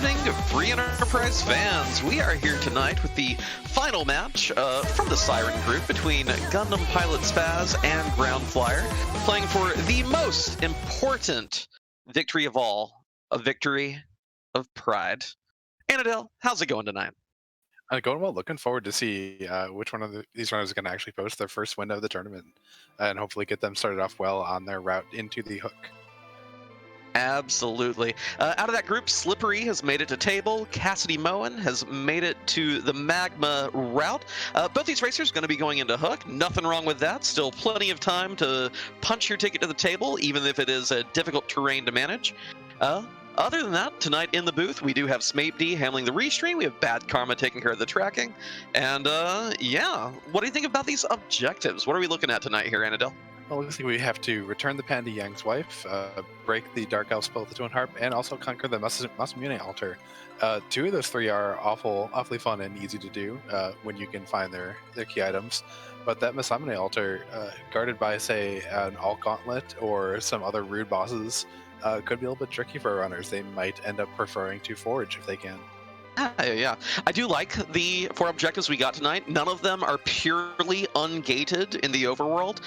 evening, Free Enterprise fans. We are here tonight with the final match from the Siren group between Gundampilotspaz and groundflier, playing for the most important victory of all, a victory of pride. Annadelle, how's it going tonight? Going well. Looking forward to see which one of these runners is going to actually post their first win of the tournament, and hopefully get them started off well on their route into the hook. Absolutely. Out of that group, Slippery has made it to table. Cassidy Moen has made it to the magma route. Both these racers are going to be going into hook. Nothing wrong with that. Still plenty of time to punch your ticket to the table, even if it is a difficult terrain to manage. Other than that, tonight in the booth, we do have Smape D handling the restream. We have Bad Karma taking care of the tracking. And yeah, what do you think about these objectives? What are we looking at tonight here, Annadelle? Well, it looks like we have to return the Panda Yang's wife, break the Dark Elf spell with the Twin Harp, and also conquer the Masamune altar. Two of those three are awfully fun and easy to do when you can find their key items. But that Masamune altar, guarded by, say, an Alt Gauntlet or some other rude bosses, could be a little bit tricky for runners. They might end up preferring to forage if they can. Yeah. I do like the 4 objectives we got tonight. None of them are purely ungated in the overworld.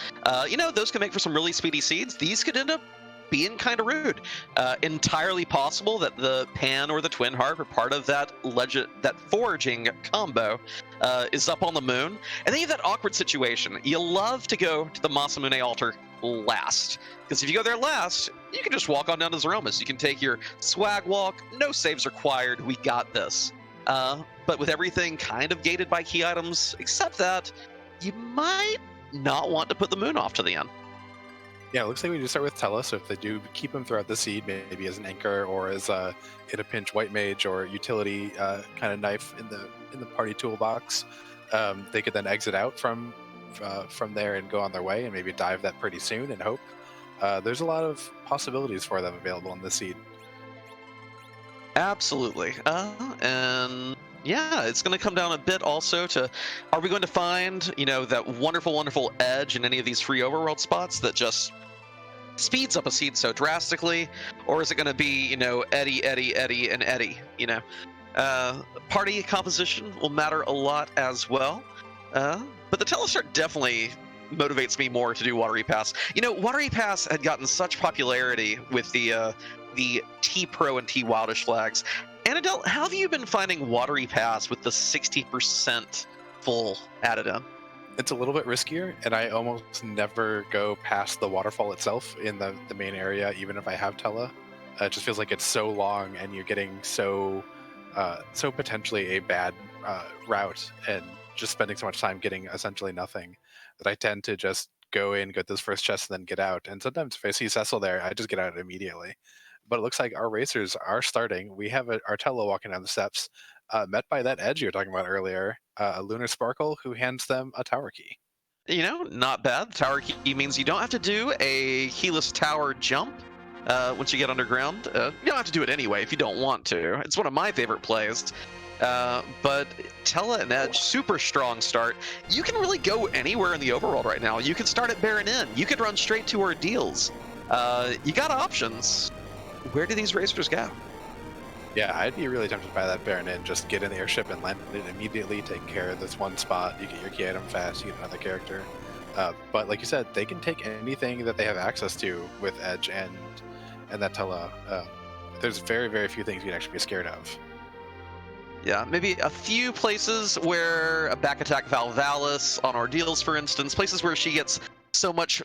Those can make for some really speedy seeds. These could end up being kind of rude. Entirely possible that the Pan or the Twin Harp are part of that foraging combo is up on the moon. And then you have that awkward situation. You love to go to the Masamune altar last, because if you go there last, you can just walk on down to Zeromus. You can take your swag walk, no saves required, we got this. But with everything kind of gated by key items, except that, you might not want to put the moon off to the end. Yeah, it looks like we do start with Tella, so if they do keep him throughout the seed, maybe as an anchor or as in a pinch white mage or utility kind of knife in the party toolbox, they could then exit out from there and go on their way and maybe dive that pretty soon and hope. There's a lot of possibilities for them available in this seed. Absolutely. And yeah, it's going to come down a bit also to, are we going to find, that wonderful edge in any of these free overworld spots that just speeds up a seed so drastically? Or is it going to be, Eddie, and Eddie, Party composition will matter a lot as well. But the Telestart definitely motivates me more to do Watery Pass. Watery Pass had gotten such popularity with the T-Pro and T-Wildish flags. Annadelle, how have you been finding Watery Pass with the 60% full added in? It's a little bit riskier, and I almost never go past the waterfall itself in the main area, even if I have Tella. It just feels like it's so long, and you're getting so potentially a bad route, and just spending so much time getting essentially nothing, that I tend to just go in, get this first chest, and then get out. And sometimes if I see Cecil there, I just get out immediately. But it looks like our racers are starting. We have Artello walking down the steps, met by that Edge you were talking about earlier, a Lunar Sparkle, who hands them a tower key. Not bad. Tower key means you don't have to do a keyless tower jump once you get underground. You don't have to do it anyway if you don't want to. It's one of my favorite plays. But Tella and Edge, super strong start. You can really go anywhere in the overworld right now. You can start at Baron Inn. You could run straight to Ordeals. You got options. Where do these racers go? Yeah, I'd be really tempted by that Baron Inn. Just get in the airship and land it immediately, take care of this one spot. You get your key item fast, you get another character. But like you said, they can take anything that they have access to with Edge and that Tella. There's very, very few things you can actually be scared of. Yeah, maybe a few places where a back attack Valvalis on Ordeals, for instance, places where she gets so much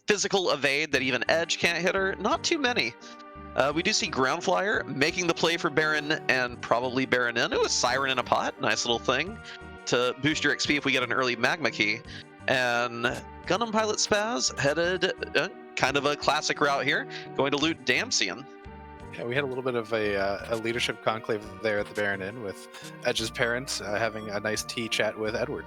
physical evade that even Edge can't hit her. Not too many. We do see Groundflier making the play for Baron and probably Baron Inn. It was Siren in a pot, nice little thing to boost your XP if we get an early Magma Key. And Gundampilotspaz headed kind of a classic route here, going to loot Damsian. Yeah, we had a little bit of a leadership conclave there at the Baron Inn with Edge's parents having a nice tea chat with Edward.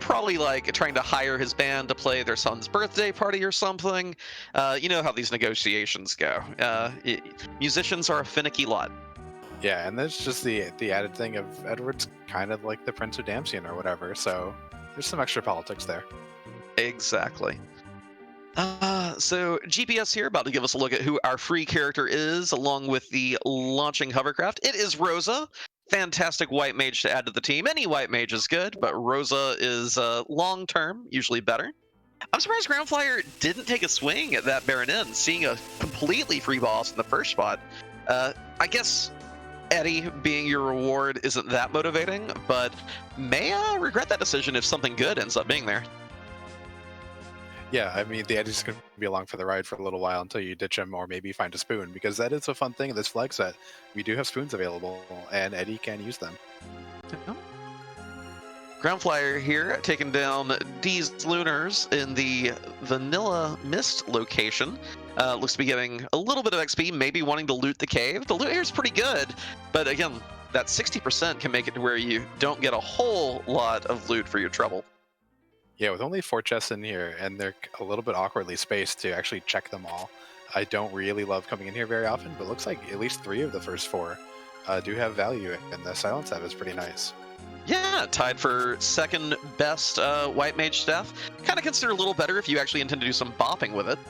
Probably like trying to hire his band to play their son's birthday party or something. You know how these negotiations go. Musicians are a finicky lot. Yeah, and there's just the added thing of Edward's kind of like the Prince of Damsian or whatever, so there's some extra politics there. Exactly. So GPS here, about to give us a look at who our free character is, along with the launching hovercraft. It is Rosa. Fantastic white mage to add to the team. Any white mage is good, but Rosa is long term, usually better. I'm surprised groundflier didn't take a swing at that Baron Inn, seeing a completely free boss in the first spot. I guess Eddie being your reward isn't that motivating, but may regret that decision if something good ends up being there. Yeah, I mean, the Eddie's going to be along for the ride for a little while until you ditch him or maybe find a spoon, because that is a fun thing in this flag set. We do have spoons available, and Eddie can use them. Groundflier here, taking down D's Lunars in the Vanilla Mist location. Looks to be getting a little bit of XP, maybe wanting to loot the cave. The loot here is pretty good, but again, that 60% can make it to where you don't get a whole lot of loot for your trouble. Yeah, with only 4 chests in here, and they're a little bit awkwardly spaced to actually check them all. I don't really love coming in here very often, but it looks like at least 3 of the first 4 do have value, and the silence have is pretty nice. Yeah, tied for second best white mage staff. Kind of consider a little better if you actually intend to do some bopping with it.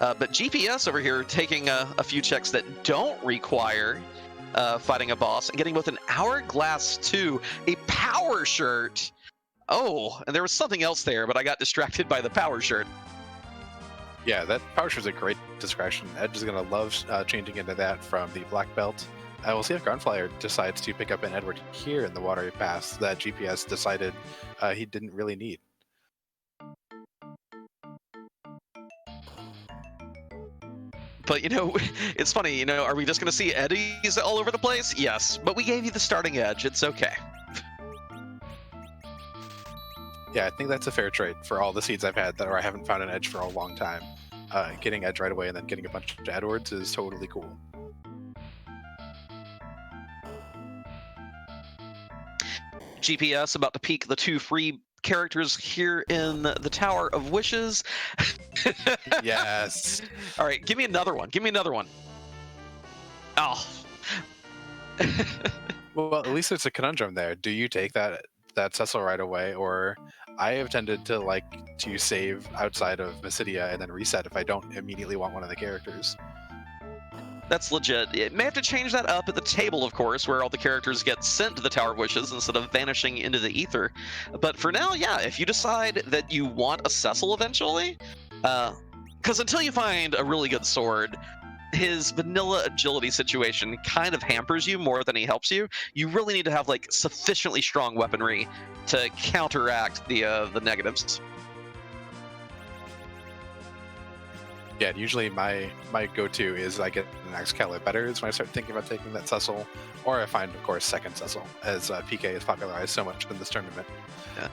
But GPS over here taking a few checks that don't require fighting a boss and getting both an Hourglass 2, a power shirt. Oh, and there was something else there, but I got distracted by the power shirt. Yeah, that power shirt is a great distraction. Edge is going to love changing into that from the black belt. We'll see if Groundflier decides to pick up an Edward here in the watery pass that GPS decided he didn't really need. But, you know, it's funny, you know, are we just going to see Eddies all over the place? Yes, but we gave you the starting edge. It's okay. Yeah, I think that's a fair trade for all the seeds I've had where I haven't found an edge for a long time. Getting edge right away and then getting a bunch of Edwards is totally cool. GPS about to peek the 2 free characters here in the Tower of Wishes. Yes. All right, give me another one. Give me another one. Oh. Well, at least it's a conundrum there. Do you take that Cecil right away, or I have tended to like to save outside of Mysidia and then reset if I don't immediately want one of the characters. That's legit. It may have to change that up at the table, of course, where all the characters get sent to the Tower of Wishes instead of vanishing into the ether. But for now, yeah, if you decide that you want a Cecil eventually, because until you find a really good sword, his vanilla agility situation kind of hampers you more than he helps you. You really need to have like sufficiently strong weaponry to counteract the negatives. Yeah, usually my go-to is I get an Excalibur better is when I start thinking about taking that Cecil, or I find, of course, second Cecil, as PK is popularized so much in this tournament. Yeah.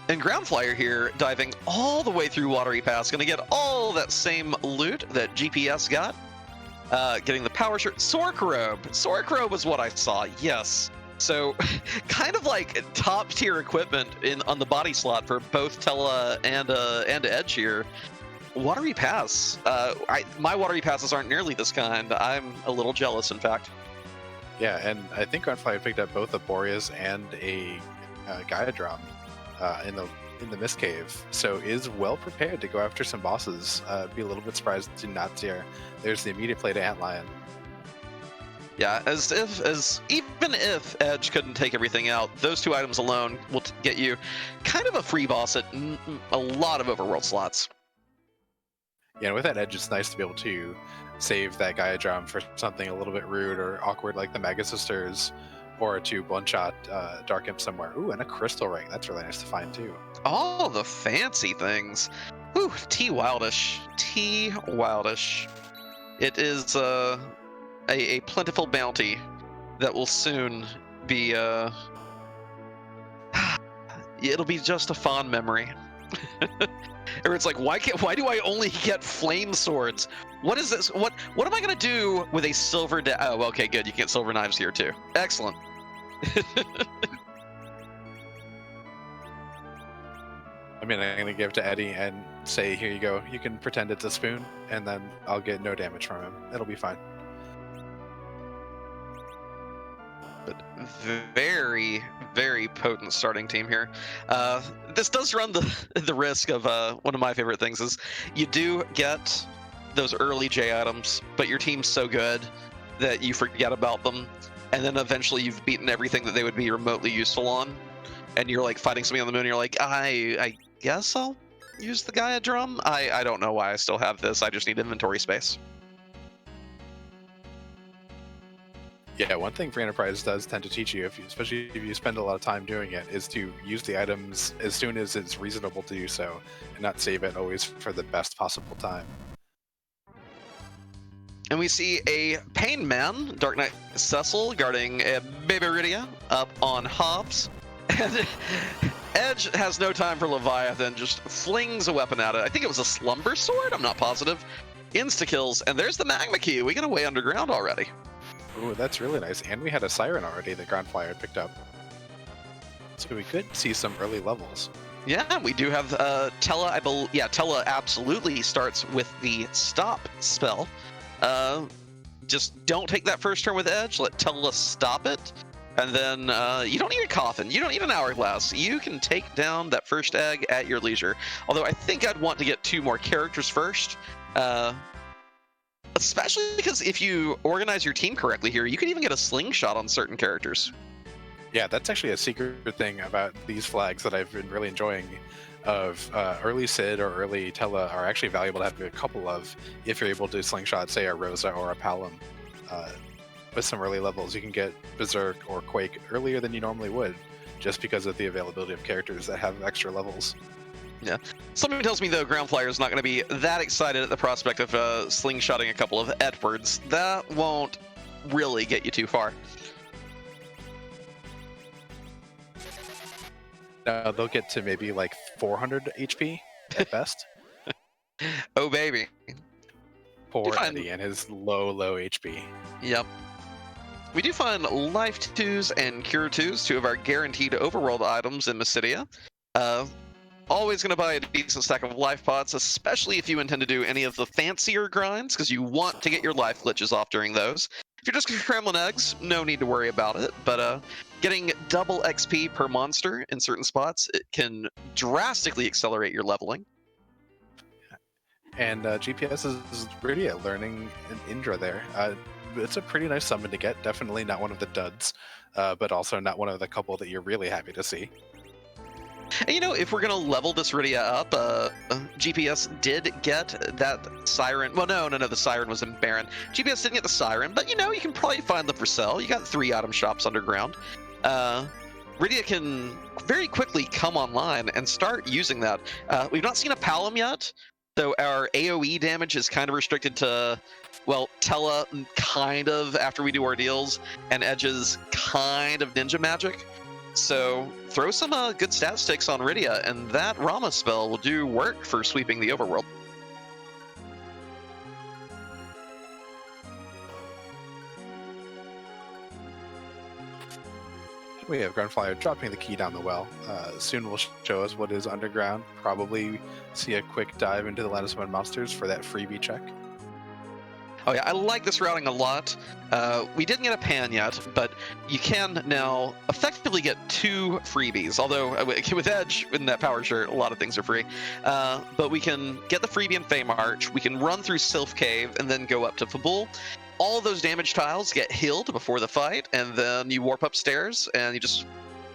And Groundflier here, diving all the way through Watery Pass, going to get all that same loot that GPS got. Getting the power shirt. Sork Robe. Sork Robe was what I saw, yes. So, kind of like top tier equipment on the body slot for both Tella and Edge here. Watery Pass. My Watery Passes aren't nearly this kind. I'm a little jealous, in fact. Yeah, and I think Groundflier picked up both a Boreas and a Gaia Drum in the Mist Cave, so is well prepared to go after some bosses. Be a little bit surprised to not see her. There's the immediate play to Antlion. Yeah, even if Edge couldn't take everything out, those 2 items alone will get you kind of a free boss at a lot of overworld slots. Yeah, and with that Edge, it's nice to be able to save that Gaia Drum for something a little bit rude or awkward like the Mega Sisters, or to one-shot Dark Imp somewhere. Ooh, and a Crystal Ring. That's really nice to find, too. All the fancy things. Ooh, T Wildish. T Wildish. It is a plentiful bounty that will soon be... it'll be just a fond memory. Or it's like, why do I only get flame swords? What is this? What am I gonna do with a silver? Oh, okay, good. You can get silver knives here too. Excellent. I mean, I'm gonna give it to Eddie and say, here you go. You can pretend it's a spoon, and then I'll get no damage from him. It'll be fine. But very, very potent starting team here. This does run the risk of one of my favorite things is you do get those early J items, but your team's so good that you forget about them, and then eventually you've beaten everything that they would be remotely useful on, and you're like fighting something on the moon, and you're like, I guess I'll use the Gaia drum. I don't know why I still have this. I just need inventory space. Yeah, one thing Free Enterprise does tend to teach you, especially if you spend a lot of time doing it, is to use the items as soon as it's reasonable to do so, and not save it always for the best possible time. And we see a Pain Man, Dark Knight Cecil, guarding a Baby Rydia up on Hobbs. And Edge has no time for Leviathan, just flings a weapon at it. I think it was a Slumber Sword, I'm not positive. Insta-kills, and there's the Magma Key. We get away underground already. Ooh, that's really nice. And we had a Siren already that groundflier picked up. So we could see some early levels. Yeah, we do have Tella, I believe. Yeah, Tella absolutely starts with the stop spell. Just don't take that first turn with Edge, let Tella stop it. And then you don't need a coffin, you don't need an hourglass. You can take down that first egg at your leisure. Although I think I'd want to get 2 more characters first. Especially because if you organize your team correctly here, you can even get a slingshot on certain characters. Yeah, that's actually a secret thing about these flags that I've been really enjoying. Of early Sid or early Tella are actually valuable to have a couple of if you're able to slingshot, say, a Rosa or a Palom. With some early levels, you can get Berserk or Quake earlier than you normally would, just because of the availability of characters that have extra levels. Yeah. Something tells me, though, Groundflier is not going to be that excited at the prospect of slingshotting a couple of Edwards. That won't really get you too far. They'll get to maybe like 400 HP at best. Oh, baby. Poor Eddie and his low HP. Yep. We do find Life 2s and Cure 2s, 2 of our guaranteed overworld items in Mysidia. Always going to buy a decent stack of life pots, especially if you intend to do any of the fancier grinds, because you want to get your life glitches off during those. If you're just scrambling eggs, no need to worry about it, but getting double XP per monster in certain spots, it can drastically accelerate your leveling. And GPS is really learning an Indra there. It's a pretty nice summon to get, definitely not one of the duds, but also not one of the couple that you're really happy to see. And, you know, if we're going to level this Rydia up, GPS did get that Siren. Well, no, the Siren was in Baron. GPS didn't get the Siren, but, you know, you can probably find them for sale. You got 3 item shops underground. Rydia can very quickly come online and start using that. We've not seen a Palom yet, though our AoE damage is kind of restricted to, well, Tella kind of after we do our deals, and Edge's kind of ninja magic. So throw some good stat sticks on Rydia, and that Rama spell will do work for sweeping the overworld. We have Groundflier dropping the key down the well. Soon will show us what is underground. Probably see a quick dive into the Land of Summon Monsters for that freebie check. Oh yeah, I like this routing a lot. We didn't get a pan yet, but you can now effectively get 2 freebies. Although with Edge in that power shirt, a lot of things are free. But we can get the freebie in Feymarch. We can run through Sylph Cave and then go up to Fabul. All those damage tiles get healed before the fight, and then you warp upstairs and you just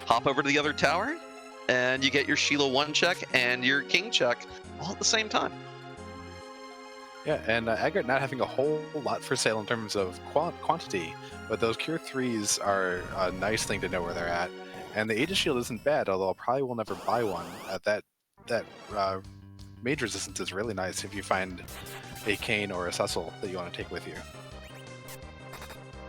hop over to the other tower, and you get your Sheila 1 check and your King check all at the same time. Yeah, and Aggregate not having a whole lot for sale in terms of quantity, but those Cure 3s are a nice thing to know where they're at. And the Aegis Shield isn't bad, although I probably will never buy one. That mage resistance is really nice if you find a Kane or a Cecil that you want to take with you.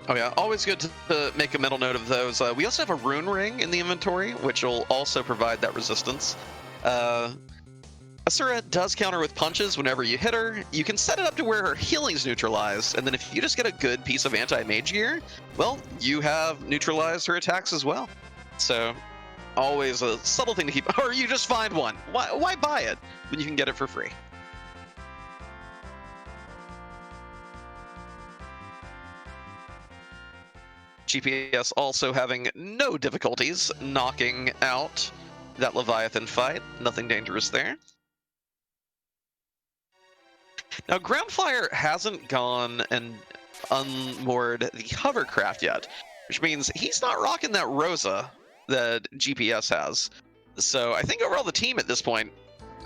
Oh yeah, always good to make a mental note of those. We also have a Rune Ring in the inventory, which will also provide that resistance. Asura does counter with punches whenever you hit her. You can set it up to where her healing's neutralized, and then if you just get a good piece of anti-mage gear, well, you have neutralized her attacks as well. So, always a subtle thing to keep, or you just find one. Why buy it when you can get it for free? GPS also having no difficulties knocking out that Leviathan fight. Nothing dangerous there. Now, groundflier hasn't gone and unmoored the hovercraft yet, which means he's not rocking that Rosa that GPS has. So I think overall the team at this point,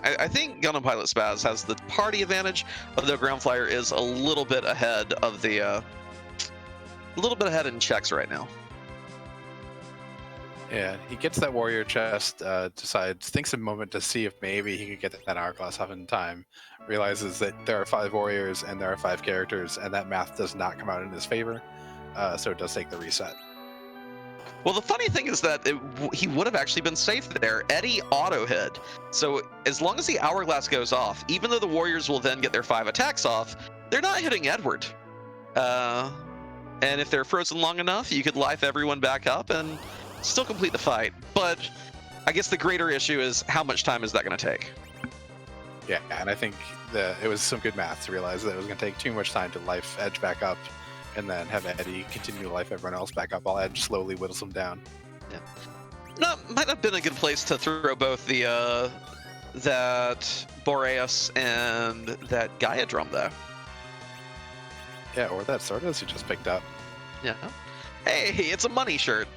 I think Gundampilotspaz has the party advantage, although groundflier is a little bit ahead of the, a little bit ahead in checks right now. Yeah, he gets that warrior chest, thinks a moment to see if maybe he could get that hourglass off in time, realizes that there are 5 warriors and there are 5 characters, and that math does not come out in his favor, so it does take the reset. Well, the funny thing is that he would have actually been safe there. Eddie auto hit. So as long as the hourglass goes off, even though the warriors will then get their 5 attacks off, they're not hitting Edward. And if they're frozen long enough, you could life everyone back up and still complete the fight. But I guess the greater issue is how much time is that going to take? Yeah, and I think it was some good math to realize that it was going to take too much time to life Edge back up, and then have Eddie continue to life everyone else back up while Edge slowly whittles him down. Yeah. No, might have been a good place to throw both the that Boreas and that Gaia drum though. Yeah, or that Sordus you just picked up. Yeah. Hey, it's a money shirt.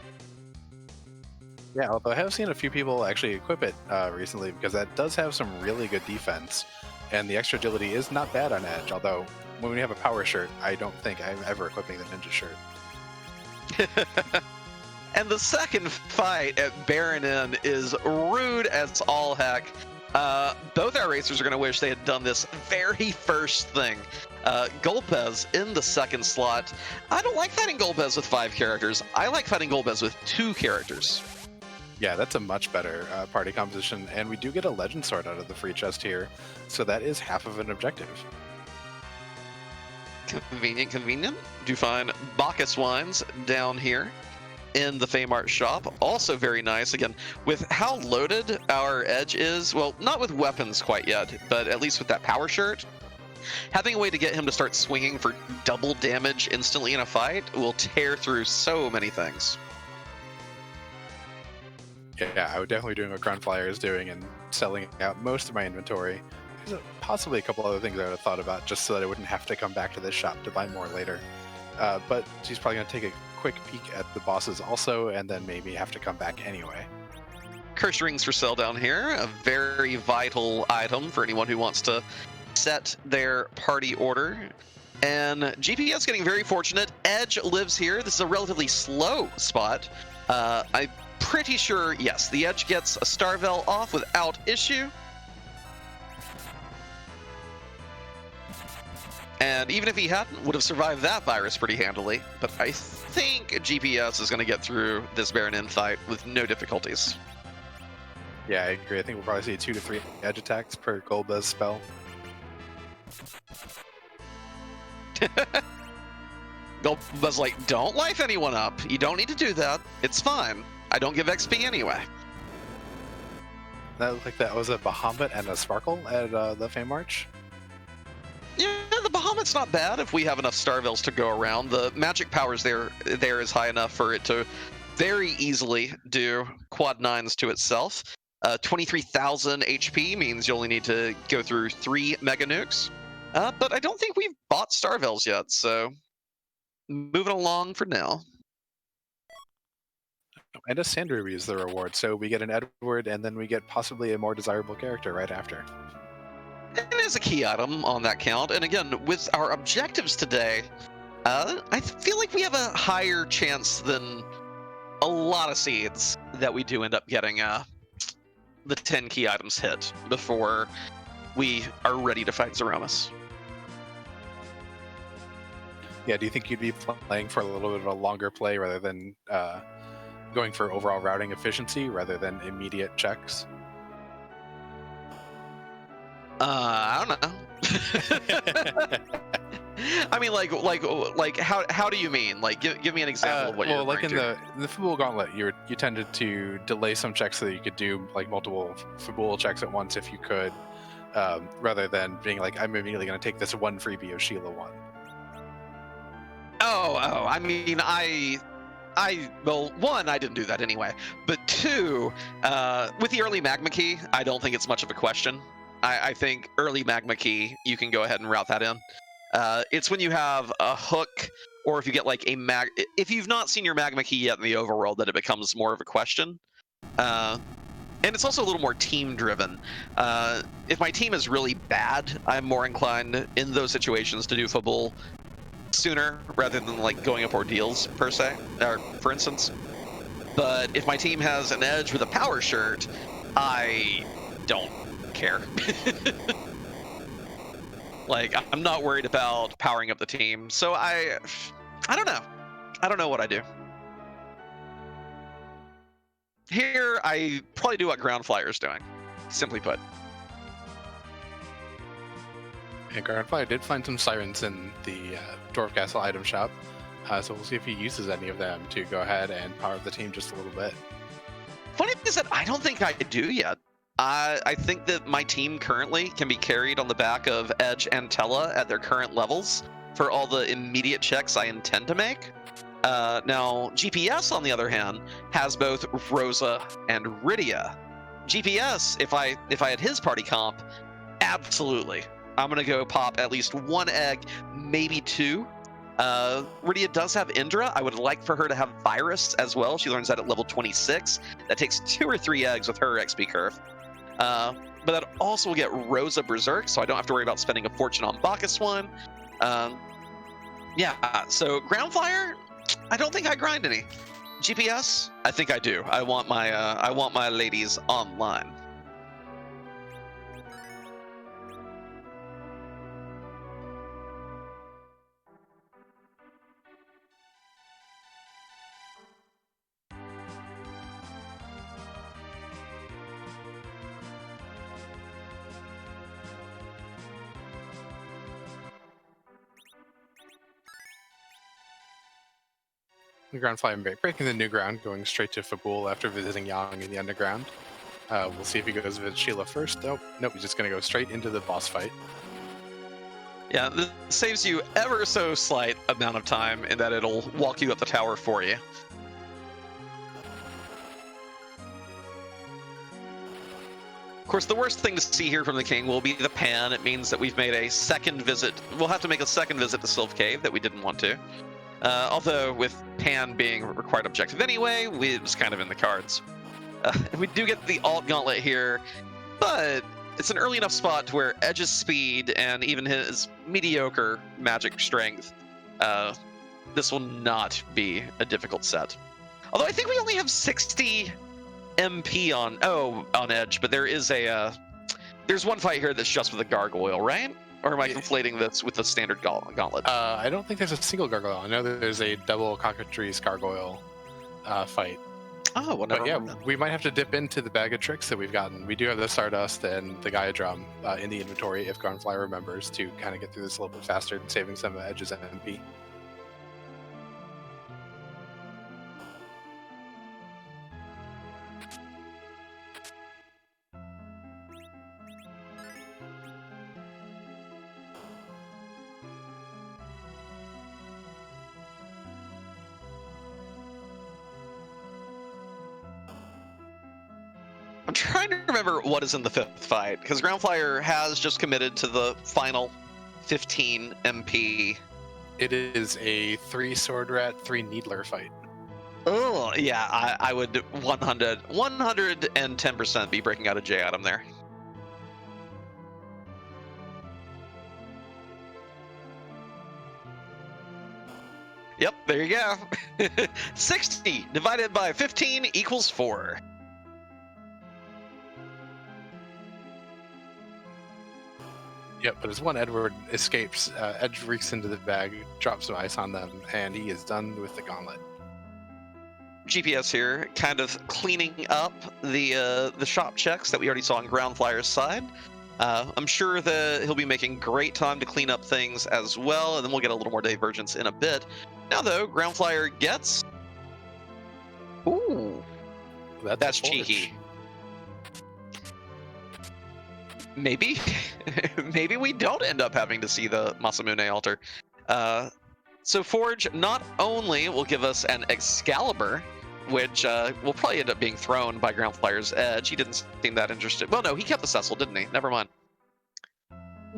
Yeah, although I have seen a few people actually equip it recently, because that does have some really good defense, and the extra agility is not bad on Edge, although when we have a power shirt, I don't think I'm ever equipping the ninja shirt. And the second fight at Baron Inn is rude as all heck. Both our racers are going to wish they had done this very first thing. Golbez in the second slot. I don't like fighting Golbez with 5 characters. I like fighting Golbez with 2 characters. Yeah, that's a much better party composition, and we do get a legend sword out of the free chest here, so that is half of an objective. Convenient, convenient. Do find Bacchus wines down here in the Famart shop. Also very nice, again, with how loaded our Edge is. Well, not with weapons quite yet, but at least with that power shirt. Having a way to get him to start swinging for double damage instantly in a fight will tear through so many things. Yeah, I would definitely be doing what Groundflier is doing and selling out most of my inventory. There's possibly a couple other things I would have thought about just so that I wouldn't have to come back to this shop to buy more later. But she's probably going to take a quick peek at the bosses also, and then maybe have to come back anyway. Curse rings for sale down here, a very vital item for anyone who wants to set their party order. And GPS getting very fortunate. Edge lives here. This is a relatively slow spot. I'm pretty sure, yes, the Edge gets a Starvel off without issue. And even if he hadn't, would have survived that virus pretty handily. But I think GPS is going to get through this Baron Inn fight with no difficulties. Yeah, I agree. I think we'll probably see 2 to 3 Edge attacks per Golbez spell. Golbez like, don't life anyone up. You don't need to do that. It's fine. I don't give XP anyway. That looked like that was a Bahamut and a Sparkle at the Fame March. Yeah, the Bahamut's not bad if we have enough Starvels to go around. The magic powers there is high enough for it to very easily do quad 9s to itself. 23,000 HP means you only need to go through 3 Mega Nukes. But I don't think we've bought Starvels yet, so moving along for now. And a Sand Ruby is the reward, so we get an Edward, and then we get possibly a more desirable character right after. It is a key item on that count, and again, with our objectives today, I feel like we have a higher chance than a lot of seeds that we do end up getting the 10 key items hit before we are ready to fight Threemus. Yeah, do you think you'd be playing for a little bit of a longer play rather than going for overall routing efficiency rather than immediate checks? I don't know. I mean, like, how do you mean? Like, give me an example of what you're referring to. Well, like in the Fabul Gauntlet, you tended to delay some checks so that you could do like multiple Fabul checks at once if you could, rather than being like, I'm immediately going to take this one freebie of Sheila 1. Oh, I mean, well, one, I didn't do that anyway, but two, with the early magma key, I don't think it's much of a question. I think early magma key, you can go ahead and route that in. It's when you have a hook, or if you get like a if you've not seen your magma key yet in the overworld, that it becomes more of a question. And it's also a little more team driven. If my team is really bad, I'm more inclined in those situations to do Fabul sooner rather than like going up ordeals per se, or for instance. But if my team has an edge with a power shirt, I don't care. Like, I'm not worried about powering up the team, so I don't know. I don't know what I do. Here, I probably do what groundflier is doing, simply put. And groundflier did find some sirens in the Dwarf Castle item shop, so we'll see if he uses any of them to go ahead and power up the team just a little bit. Funny thing is that I don't think I do yet. I think that my team currently can be carried on the back of Edge and Tella at their current levels for all the immediate checks I intend to make. Now, GPS, on the other hand, has both Rosa and Rydia. GPS, if I had his party comp, absolutely. I'm going to go pop at least one egg, maybe two. Rydia does have Indra. I would like for her to have Virus as well. She learns that at level 26. That takes 2 or 3 eggs with her XP curve. But that also will get Rosa Berserk, so I don't have to worry about spending a fortune on Bacchus one. Yeah, so Groundflyer, I don't think I grind any. GPS, I think I do. I want my ladies online. The groundflier breaking the new ground, going straight to Fabul after visiting Yang in the underground. We'll see if he goes visit Sheila first. Nope, he's just going to go straight into the boss fight. Yeah, this saves you ever so slight amount of time in that it'll walk you up the tower for you. Of course, the worst thing to see here from the king will be the pan. It means that we've made a second visit. We'll have to make a second visit to Sylph Cave that we didn't want to. Although with pan being a required objective anyway, it was kind of in the cards. We do get the alt gauntlet here, but it's an early enough spot to where Edge's speed and even his mediocre magic strength, this will not be a difficult set. Although I think we only have 60 MP on Edge, but there is there's one fight here that's just with a gargoyle, right? Or am I conflating this with the standard gauntlet? I don't think there's a single gargoyle. I know that there's a double cockatrice gargoyle fight. Oh, well, but yeah, we might have to dip into the bag of tricks that we've gotten. We do have the Stardust and the Gaia Drum in the inventory if Groundfly remembers to kind of get through this a little bit faster, saving some of Edge's MP. I'm trying to remember what is in the 5th fight, because Groundflyer has just committed to the final 15 MP. It is a 3 Sword Rat, 3 Needler fight. Oh, yeah, I would 110% be breaking out a J item there. Yep, there you go. 60 divided by 15 equals 4. Yep, but as one Edward escapes, Edge reeks into the bag, drops some ice on them, and he is done with the gauntlet. GPS here, kind of cleaning up the shop checks that we already saw on Groundflyer's side. I'm sure that he'll be making great time to clean up things as well, and then we'll get a little more divergence in a bit. Now, though, Groundflyer gets... Ooh, that's cheeky. Maybe we don't end up having to see the Masamune altar. So Forge not only will give us an Excalibur, which will probably end up being thrown by Groundflier's Edge. He didn't seem that interested. Well, no, he kept the Cecil, didn't he? Never mind.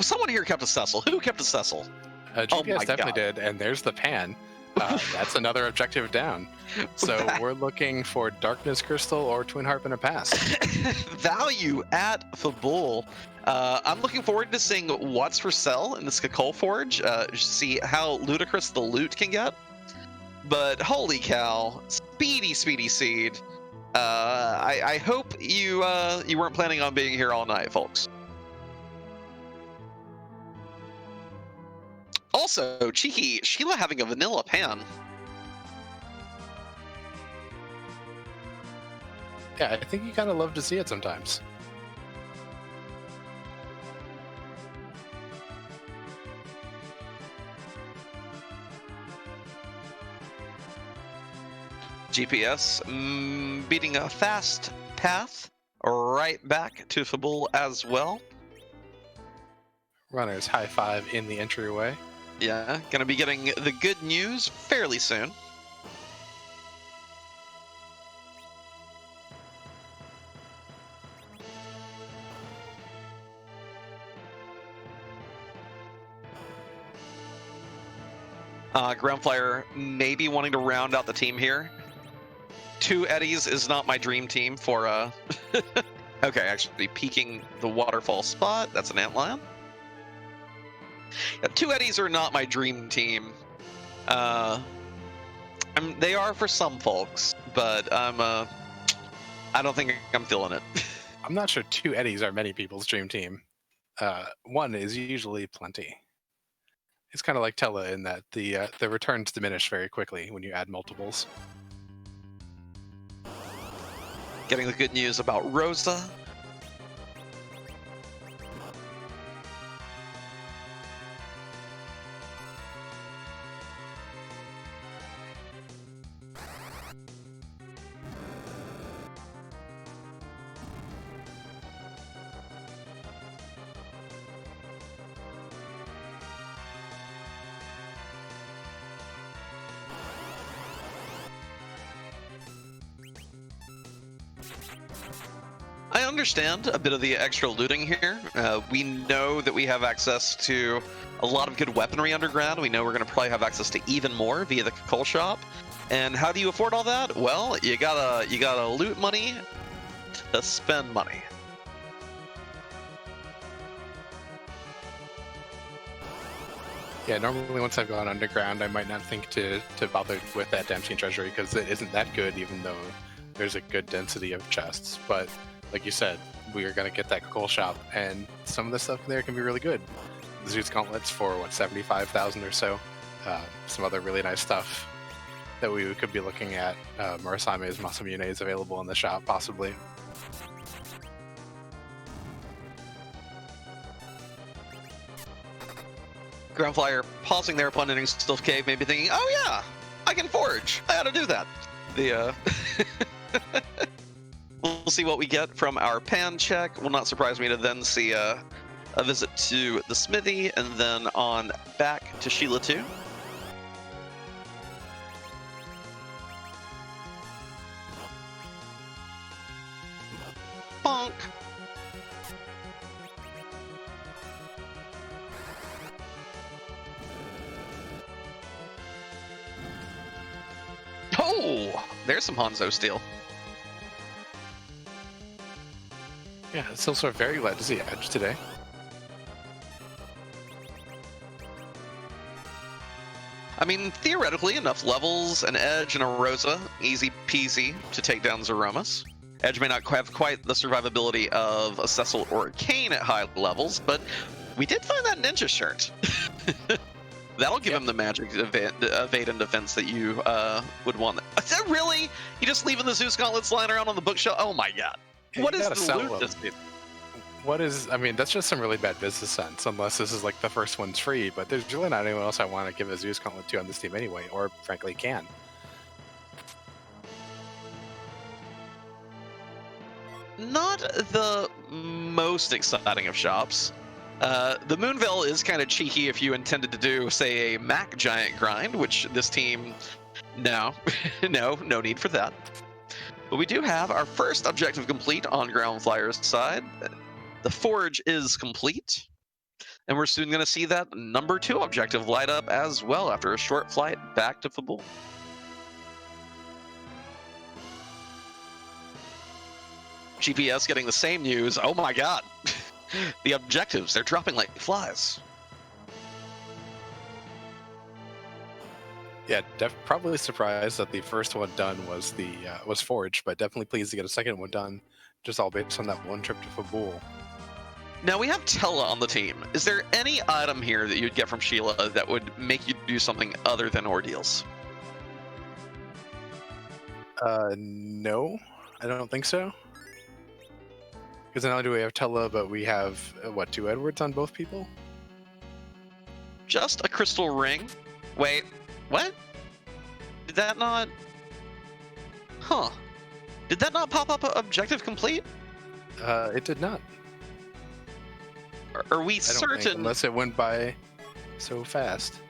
Someone here kept a Cecil. Who kept a Cecil? Oh GPS my definitely God. did, and there's the pan. That's another objective down. So we're looking for Darkness Crystal or Twin Harp and a pass. Value at Fabul. I'm looking forward to seeing what's for sale in the Skakol Forge. See how ludicrous the loot can get. But holy cow, speedy seed. I hope you weren't planning on being here all night, folks. Also, cheeky Sheila having a vanilla pan. Yeah, I think you kind of love to see it sometimes. GPS beating a fast path right back to Fabul as well. Runners high five in the entryway. Yeah, gonna be getting the good news fairly soon. Groundflyer maybe wanting to round out the team here. 2 Eddies is not my dream team for okay, actually peeking the waterfall spot. That's an antlion. Yeah, 2 Eddies are not my dream team. They are for some folks, but I don't think I'm feeling it. I'm not sure 2 Eddies are many people's dream team. 1 is usually plenty. It's kind of like Tella in that the returns diminish very quickly when you add multiples. Getting the good news about Rosa. I understand a bit of the extra looting here. We know that we have access to a lot of good weaponry underground. We know we're going to probably have access to even more via the coal shop. And how do you afford all that? Well, you gotta loot money to spend money. Yeah, normally once I've gone underground, I might not think to bother with that Dampseen Treasury because it isn't that good, even though there's a good density of chests. But like you said, we are going to get that coal shop, and some of the stuff there can be really good. The Zeus gauntlets for, what, 75,000 or so. Some other really nice stuff that we could be looking at. Murasame's Masamune is available in the shop, possibly. Groundflyer pausing there upon entering Stealth Cave, maybe thinking, oh yeah, I can forge. I ought to do that. We'll see what we get from our pan check. Will not surprise me to then see a visit to the smithy and then on back to Sheila 2. Bonk. Oh, there's some Hanzo steel. Yeah, still sort of very glad to see Edge today. I mean, theoretically, enough levels, an Edge, and a Rosa, easy peasy to take down Zeromus. Edge may not have quite the survivability of a Cecil or a Kane at high levels, but we did find that ninja shirt. That'll give him the magic evade and defense that you would want. Is that really? You just leaving the Zeus gauntlets lying around on the bookshelf? Oh my god. Yeah, what is the loot this What is, I mean, that's just some really bad business sense, unless this is like the first one's free, but there's really not anyone else I want to give a Zeus gauntlet to on this team anyway, or frankly can. Not the most exciting of shops. The Moonveil is kind of cheeky if you intended to do, say, a Mac Giant grind, which this team, no, no need for that. But we do have our first objective complete on Groundflyer's side. The Forge is complete, and we're soon going to see that number 2 objective light up as well after a short flight back to Fabul. GPS getting the same news. Oh my god. The objectives, they're dropping like flies. Yeah, probably surprised that the first one done was was Forge, but definitely pleased to get a second one done, just all based on that one trip to Fabul. Now we have Tella on the team. Is there any item here that you'd get from Sheila that would make you do something other than ordeals? No, I don't think so. Because not only do we have Tella, but we have, what, 2 Edwards on both people? Just a crystal ring? Wait, what? Did that not... Huh. Did that not pop up objective complete? It did not. Are we I don't certain? think, unless it went by so fast.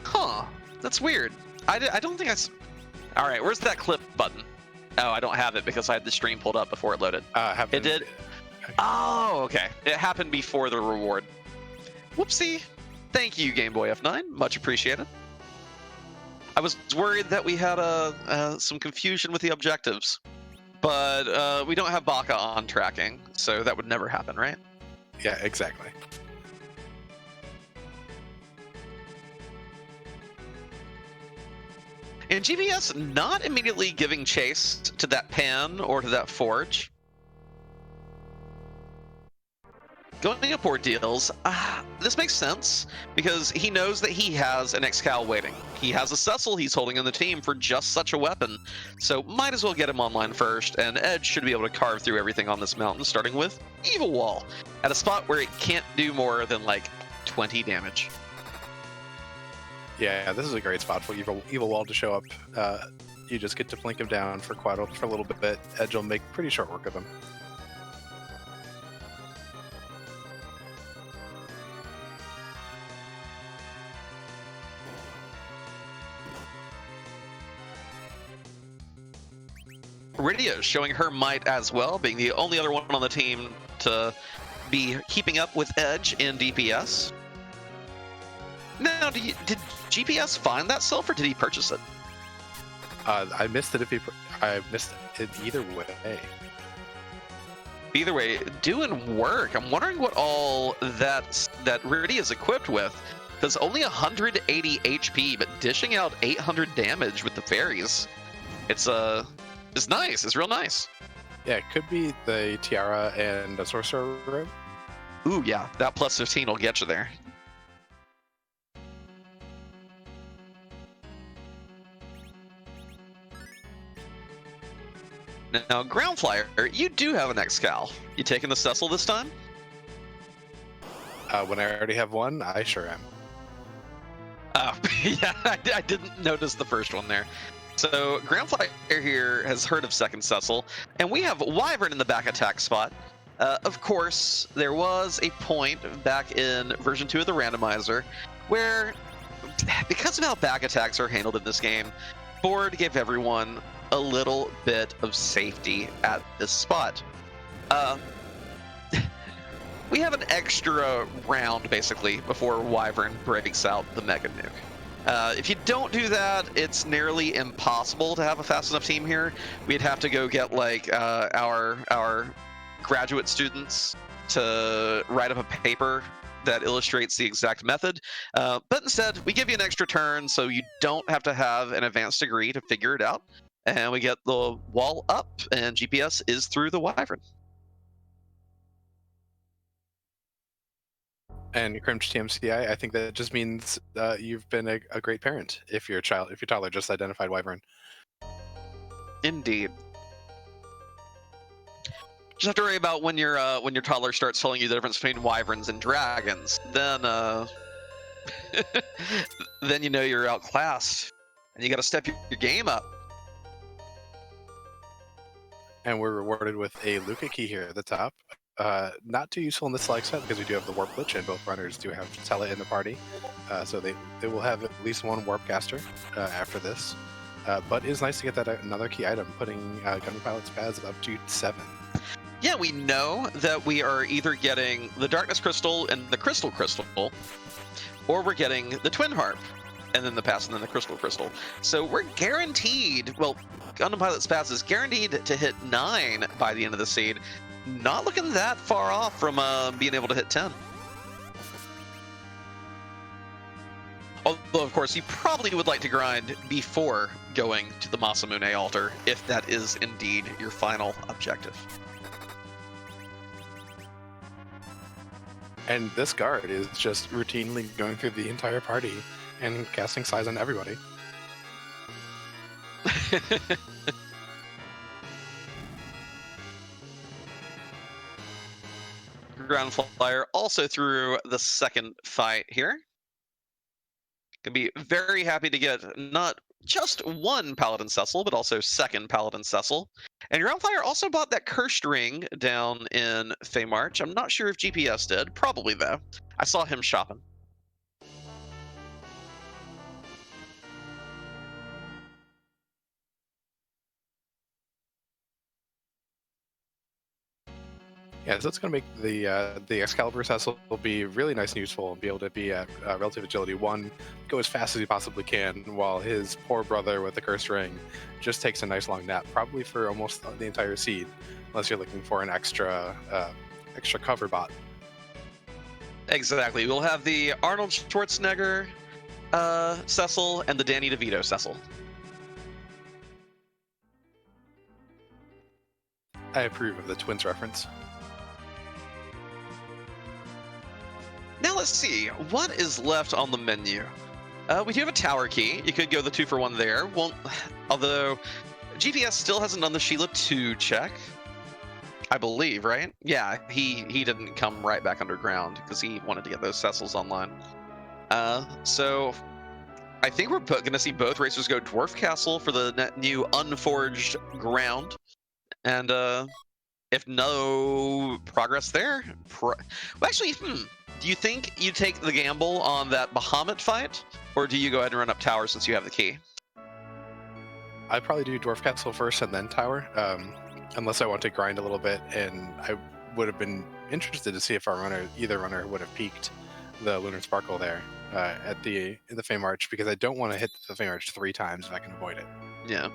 Huh. That's weird. I don't think All right, where's that clip button? Oh, I don't have it because I had the stream pulled up before it loaded. It did? Okay. Oh, okay. It happened before the reward. Whoopsie. Thank you, Game Boy F9. Much appreciated. I was worried that we had some confusion with the objectives, but we don't have Baka on tracking, so that would never happen, right? Yeah, exactly. And GPS not immediately giving chase to that pan or to that forge. Going up ordeals, this makes sense because he knows that he has an Excal waiting. He has a Cecil he's holding on the team for just such a weapon, so might as well get him online first, and Edge should be able to carve through everything on this mountain, starting with Evil Wall, at a spot where it can't do more than like 20 damage. Yeah, this is a great spot for Evil Wall to show up. You just get to blink him down for a little bit. Edge will make pretty short work of him. Rydia showing her might as well, being the only other one on the team to be keeping up with Edge in DPS. Now, did GPS find that self, or did he purchase it? I missed it I missed it either way. Either way, doing work. I'm wondering what all that Rydia is equipped with. Because only 180 HP, but dishing out 800 damage with the fairies. It's nice. It's real nice. Yeah, it could be the Tiara and the Sorcerer robe. Ooh, yeah. That plus 15 will get you there. Now, Groundflier, you do have an Excal. You taking the Cecil this time? When I already have one, I sure am. Oh, yeah, I didn't notice the first one there. So, Groundflier here has heard of second Cecil, and we have Wyvern in the back attack spot. Of course, there was a point back in version 2 of the randomizer where, because of how back attacks are handled in this game, Board gave everyone a little bit of safety at this spot. We have an extra round, basically, before Wyvern breaks out the Mega Nuke. If you don't do that, it's nearly impossible to have a fast enough team here. We'd have to go get, like, our graduate students to write up a paper that illustrates the exact method. But instead, we give you an extra turn, so you don't have to have an advanced degree to figure it out. And we get the wall up, and GPS is through the Wyvern. And Crimch TMCI, I think that just means you've been a great parent if your toddler just identified Wyvern. Indeed. Just have to worry about when your toddler starts telling you the difference between wyverns and dragons. Then then you know you're outclassed, and you got to step your game up. And we're rewarded with a Luca key here at the top. Not too useful in this select set because we do have the Warp Glitch, and both runners do have Tella in the party. So they will have at least one Warp Caster after this. But it is nice to get that another key item, putting Gundampilotspaz up to 7. Yeah, we know that we are either getting the Darkness Crystal and the Crystal, or we're getting the Twin Harp, and then the Pass, and then the Crystal. So we're guaranteed, well, Gundampilotspaz is guaranteed to hit 9 by the end of the seed. Not looking that far off from being able to hit 10. Although, of course, you probably would like to grind before going to the Masamune altar, if that is indeed your final objective. And this guard is just routinely going through the entire party and casting size on everybody. Groundflier also through the second fight here. Can be very happy to get not just one Paladin Cecil, but also second Paladin Cecil. And Groundflier also bought that cursed ring down in Feymarch. I'm not sure if GPS did. Probably, though. I saw him shopping. Yeah, so it's going to make the Excalibur Cecil will be really nice and useful and be able to be at relative agility 1, go as fast as he possibly can, while his poor brother with the cursed ring just takes a nice long nap, probably for almost the entire seed, unless you're looking for an extra cover bot. Exactly. We'll have the Arnold Schwarzenegger Cecil and the Danny DeVito Cecil. I approve of the twins reference. Now let's see, what is left on the menu? We do have a tower key. You could go the 2-for-1 there. Well, although GPS still hasn't done the Sheila 2 check, I believe, right? Yeah, he didn't come right back underground because he wanted to get those Cecils online. So I think we're going to see both racers go Dwarf Castle for the new unforged ground. And if no progress there, well, actually, do you think you take the gamble on that Bahamut fight, or do you go ahead and run up tower since you have the key? I'd probably do Dwarf Castle first and then tower, unless I want to grind a little bit, and I would have been interested to see if either runner would have peaked the Lunar Sparkle there in the Feymarch, because I don't want to hit the Feymarch 3 times if I can avoid it. Yeah.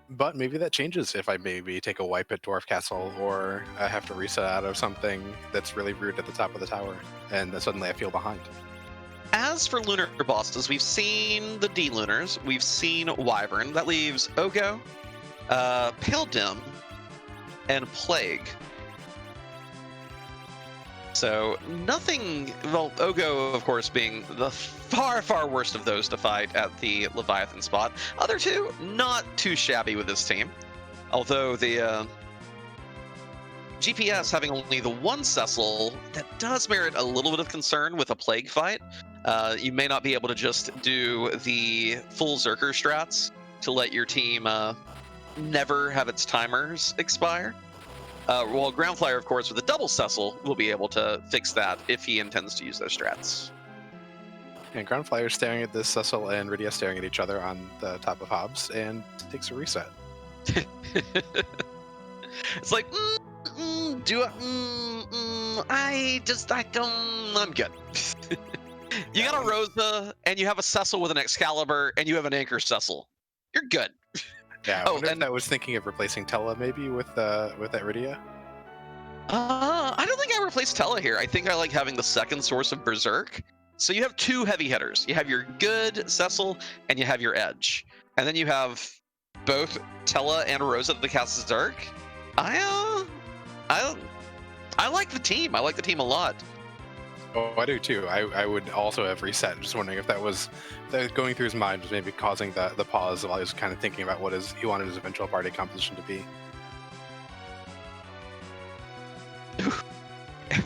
But maybe that changes if I maybe take a wipe at Dwarf Castle, or I have to reset out of something that's really rude at the top of the tower, and then suddenly I feel behind. As for lunar bosses, we've seen the D-Lunars, we've seen Wyvern. That leaves Ogo, Pale Dim, and Plague. So nothing, well, Ogo, of course, being the far, far worst of those to fight at the Leviathan spot. Other two, not too shabby with this team. Although the GPS having only the one Cecil, that does merit a little bit of concern with a Plague fight. You may not be able to just do the full Zerker strats to let your team never have its timers expire. Well, Groundflier, of course, with a double Cecil, will be able to fix that if he intends to use those strats. And Groundflier staring at this Cecil and Rydia staring at each other on the top of Hobbs and takes a reset. It's like, I'm good. You got a Rosa, and you have a Cecil with an Excalibur, and you have an Anchor Cecil. You're good. Yeah, I wonder if I was thinking of replacing Tella maybe with that Rydia. I don't think I replaced Tella here. I think I like having the second source of Berserk. So you have 2 heavy hitters. You have your good Cecil, and you have your Edge. And then you have both Tella and Rosa to cast Berserk. I like the team. I like the team a lot. Oh, I do too. I would also have reset. Just wondering if that was going through his mind, was maybe causing the pause while he was kind of thinking about what he wanted his eventual party composition to be.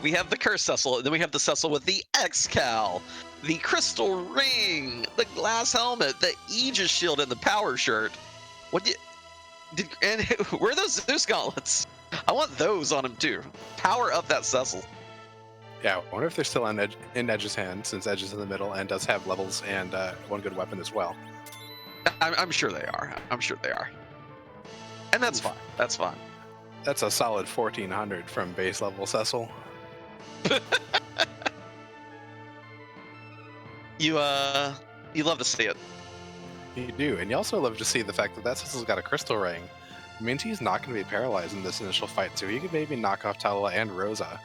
We have the Curse Cecil, and then we have the Cecil with the Excal, the Crystal Ring, the Glass Helmet, the Aegis Shield, and the Power Shirt. And where are those Zeus gauntlets? I want those on him too. Power up that Cecil. Yeah, I wonder if they're still in Edge's hand, since Edge is in the middle and does have levels and one good weapon as well. I'm sure they are. I'm sure they are. And that's fine. That's fine. That's a solid 1400 from base level Cecil. You love to see it. You do, and you also love to see the fact that that Cecil's got a crystal ring. It means he's not going to be paralyzed in this initial fight, so he could maybe knock off Tala and Rosa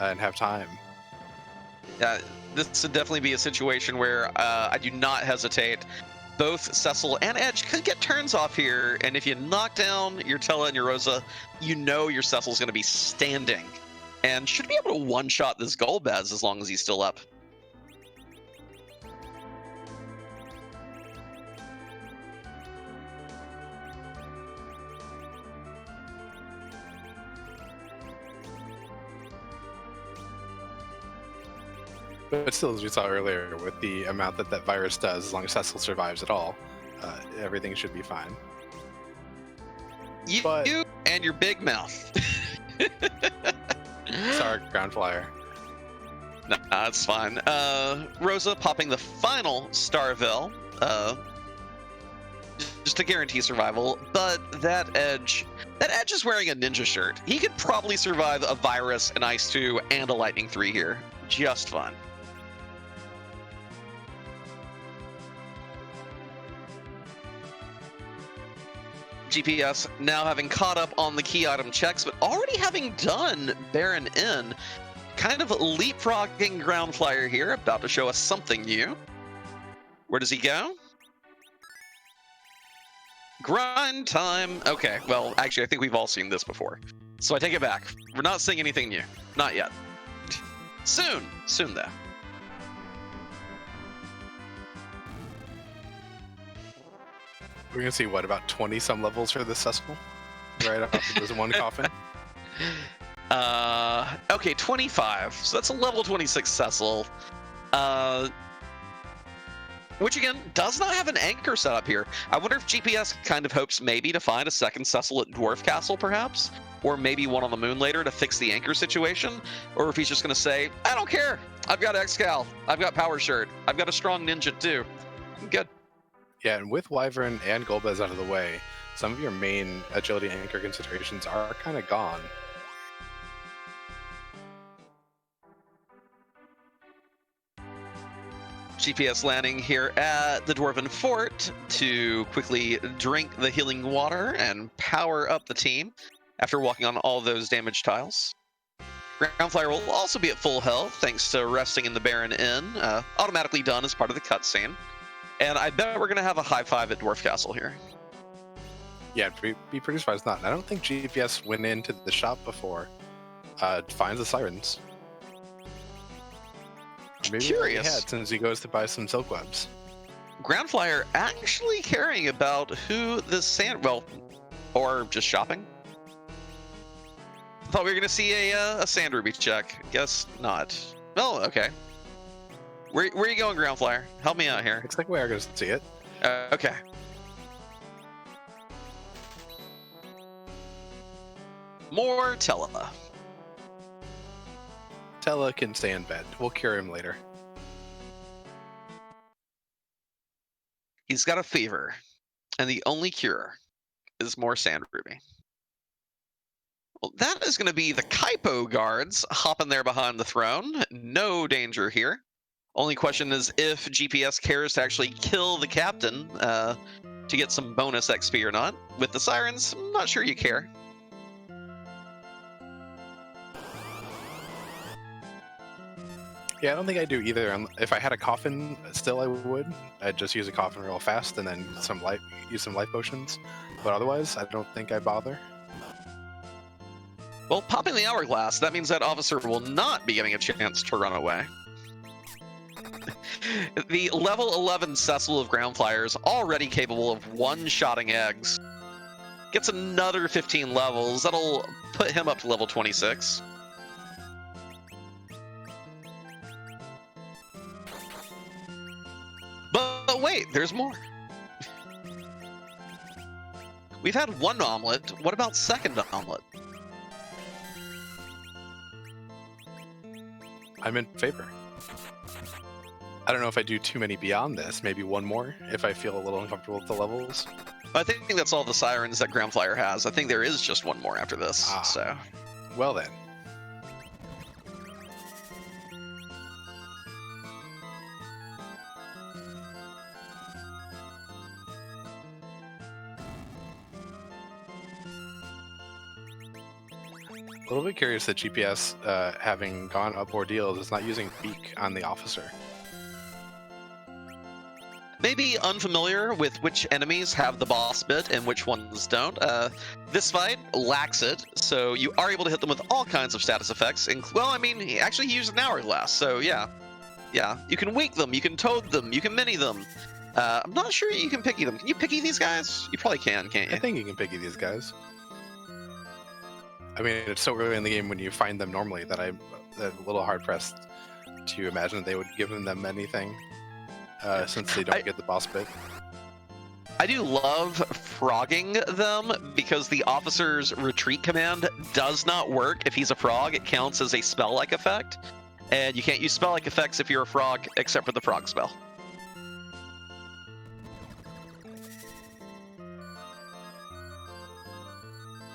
and have time. Yeah, this would definitely be a situation where I do not hesitate. Both Cecil and Edge could get turns off here, and if you knock down your Tela and your Rosa, you know your Cecil's going to be standing, and should be able to one-shot this Golbez as long as he's still up. But still, as we saw earlier, with the amount that that virus does, as long as Cecil survives at all, everything should be fine. You and your big mouth. Sorry, groundflier. No, that's fine. Rosa popping the final Starville, just to guarantee survival. But that Edge is wearing a ninja shirt. He could probably survive a virus, an Ice 2, and a Lightning 3 here. Just fine. GPS now having caught up on the key item checks, but already having done Baron in, kind of leapfrogging Groundflier here, about to show us something new. Where does he go? Grind time. Okay, well, actually, I think we've all seen this before. So I take it back. We're not seeing anything new. Not yet. Soon. Soon, though. We're going to see, what, about 20-some levels for this Cecil? Right off of this one coffin? Okay, 25. So that's a level 26 Cecil. Which, again, does not have an anchor set up here. I wonder if GPS kind of hopes maybe to find a second Cecil at Dwarf Castle, perhaps? Or maybe one on the moon later to fix the anchor situation? Or if he's just going to say, I don't care. I've got Excal. I've got Power Shirt. I've got a strong ninja, too. I'm good. Yeah, and with Wyvern and Golbez out of the way, some of your main agility anchor considerations are kind of gone. GPS landing here at the Dwarven Fort to quickly drink the healing water and power up the team after walking on all those damage tiles. Groundflier will also be at full health thanks to resting in the Baron Inn, automatically done as part of the cutscene. And I bet we're going to have a high five at Dwarf Castle here. Yeah, be pretty surprised not. I don't think GPS went into the shop before. Finds the sirens. Maybe Curious. He had, since he goes to buy some silk webs. Groundflier actually caring about who the sand... Well, or just shopping. Thought we were going to see a sand ruby check. Guess not. Oh, okay. Where are you going, Groundflier? Help me out here. Looks like we are going to see it. Okay. More Tela. Tela can stay in bed. We'll cure him later. He's got a fever, and the only cure is more sand ruby. Well, that is going to be the Kaipo guards hopping there behind the throne. No danger here. Only question is if GPS cares to actually kill the captain to get some bonus XP or not. With the sirens, I'm not sure you care. Yeah, I don't think I do either. If I had a coffin, still I would. I'd just use a coffin real fast and then use some life potions. But otherwise, I don't think I bother. Well, popping the hourglass, that means that officer will not be getting a chance to run away. The level 11 Cecil of Groundflier is already capable of one-shotting eggs. Gets another 15 levels. That'll put him up to level 26. But wait, there's more. We've had one omelet. What about second omelet? I'm in favor. I don't know if I do too many beyond this. Maybe one more if I feel a little uncomfortable with the levels. I think that's all the sirens that Groundflier has. I think there is just one more after this. So, well then. A little bit curious that GPS, having gone up ordeals, is not using Beak on the officer. Maybe unfamiliar with which enemies have the boss bit and which ones don't. This fight lacks it, so you are able to hit them with all kinds of status effects. Well, I mean, actually he used an hourglass, so yeah. Yeah, you can weak them, you can toad them, you can mini them. I'm not sure you can picky them. Can you picky these guys? You probably can, can't you? I think you can picky these guys. I mean, it's so early in the game when you find them normally that I'm a little hard-pressed to imagine they would give them anything, since they don't get the boss bit. I do love frogging them because the officer's retreat command does not work if he's a frog. It counts as a spell-like effect, and you can't use spell-like effects if you're a frog except for the frog spell.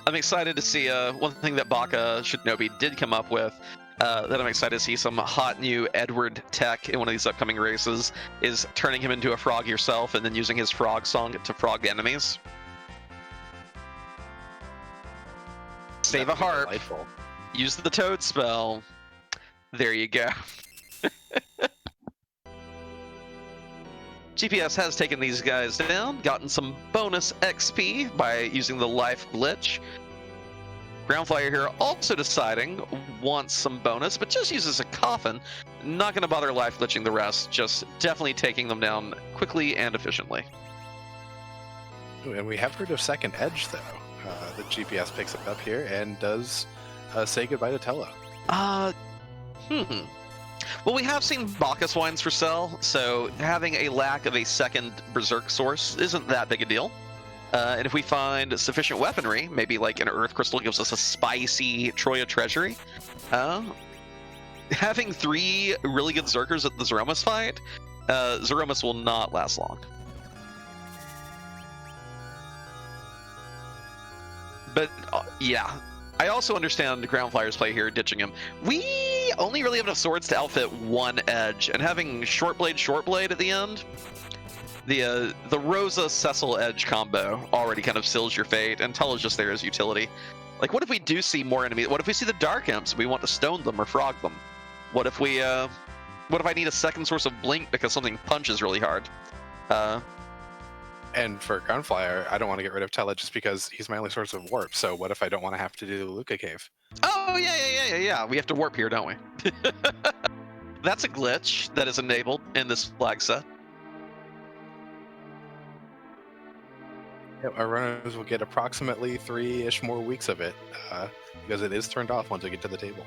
I'm excited to see one thing that Baka Shinobi did come up with, that I'm excited to see some hot new Edward tech in one of these upcoming races, is turning him into a frog yourself and then using his frog song to frog enemies. Save a harp, Delightful. use the toad spell, there you go. GPS has taken these guys down, gotten some bonus XP by using the life glitch. Groundflier here also deciding wants some bonus, but just uses a coffin. Not going to bother life glitching the rest, just definitely taking them down quickly and efficiently. Ooh, and we have heard of second edge, though. The GPS picks it up here and does say goodbye to Tella. Well, we have seen Bacchus wines for sale, so having a lack of a second Berserk source isn't that big a deal. And if we find sufficient weaponry, maybe like an Earth Crystal gives us a spicy Troya Treasury, having 3 really good Zerkers at the Zeromus fight, Zeromus will not last long. But, yeah. I also understand Groundflier's play here, ditching him. We only really have enough swords to outfit 1 edge, and having short blade at the end, the Rosa Cecil edge combo already kind of seals your fate, and Tella's just there as utility. Like, what if we do see more enemies? What if we see the Dark Imps and we want to stone them or frog them? What if we, what if I need a second source of blink because something punches really hard? And for Gunflyer, I don't want to get rid of Tella just because he's my only source of warp. So what if I don't want to have to do the Luca Cave? Oh, yeah. We have to warp here, don't we? That's a glitch that is enabled in this flag set. Yeah, our runners will get approximately 3-ish more weeks of it, because it is turned off once we get to the table.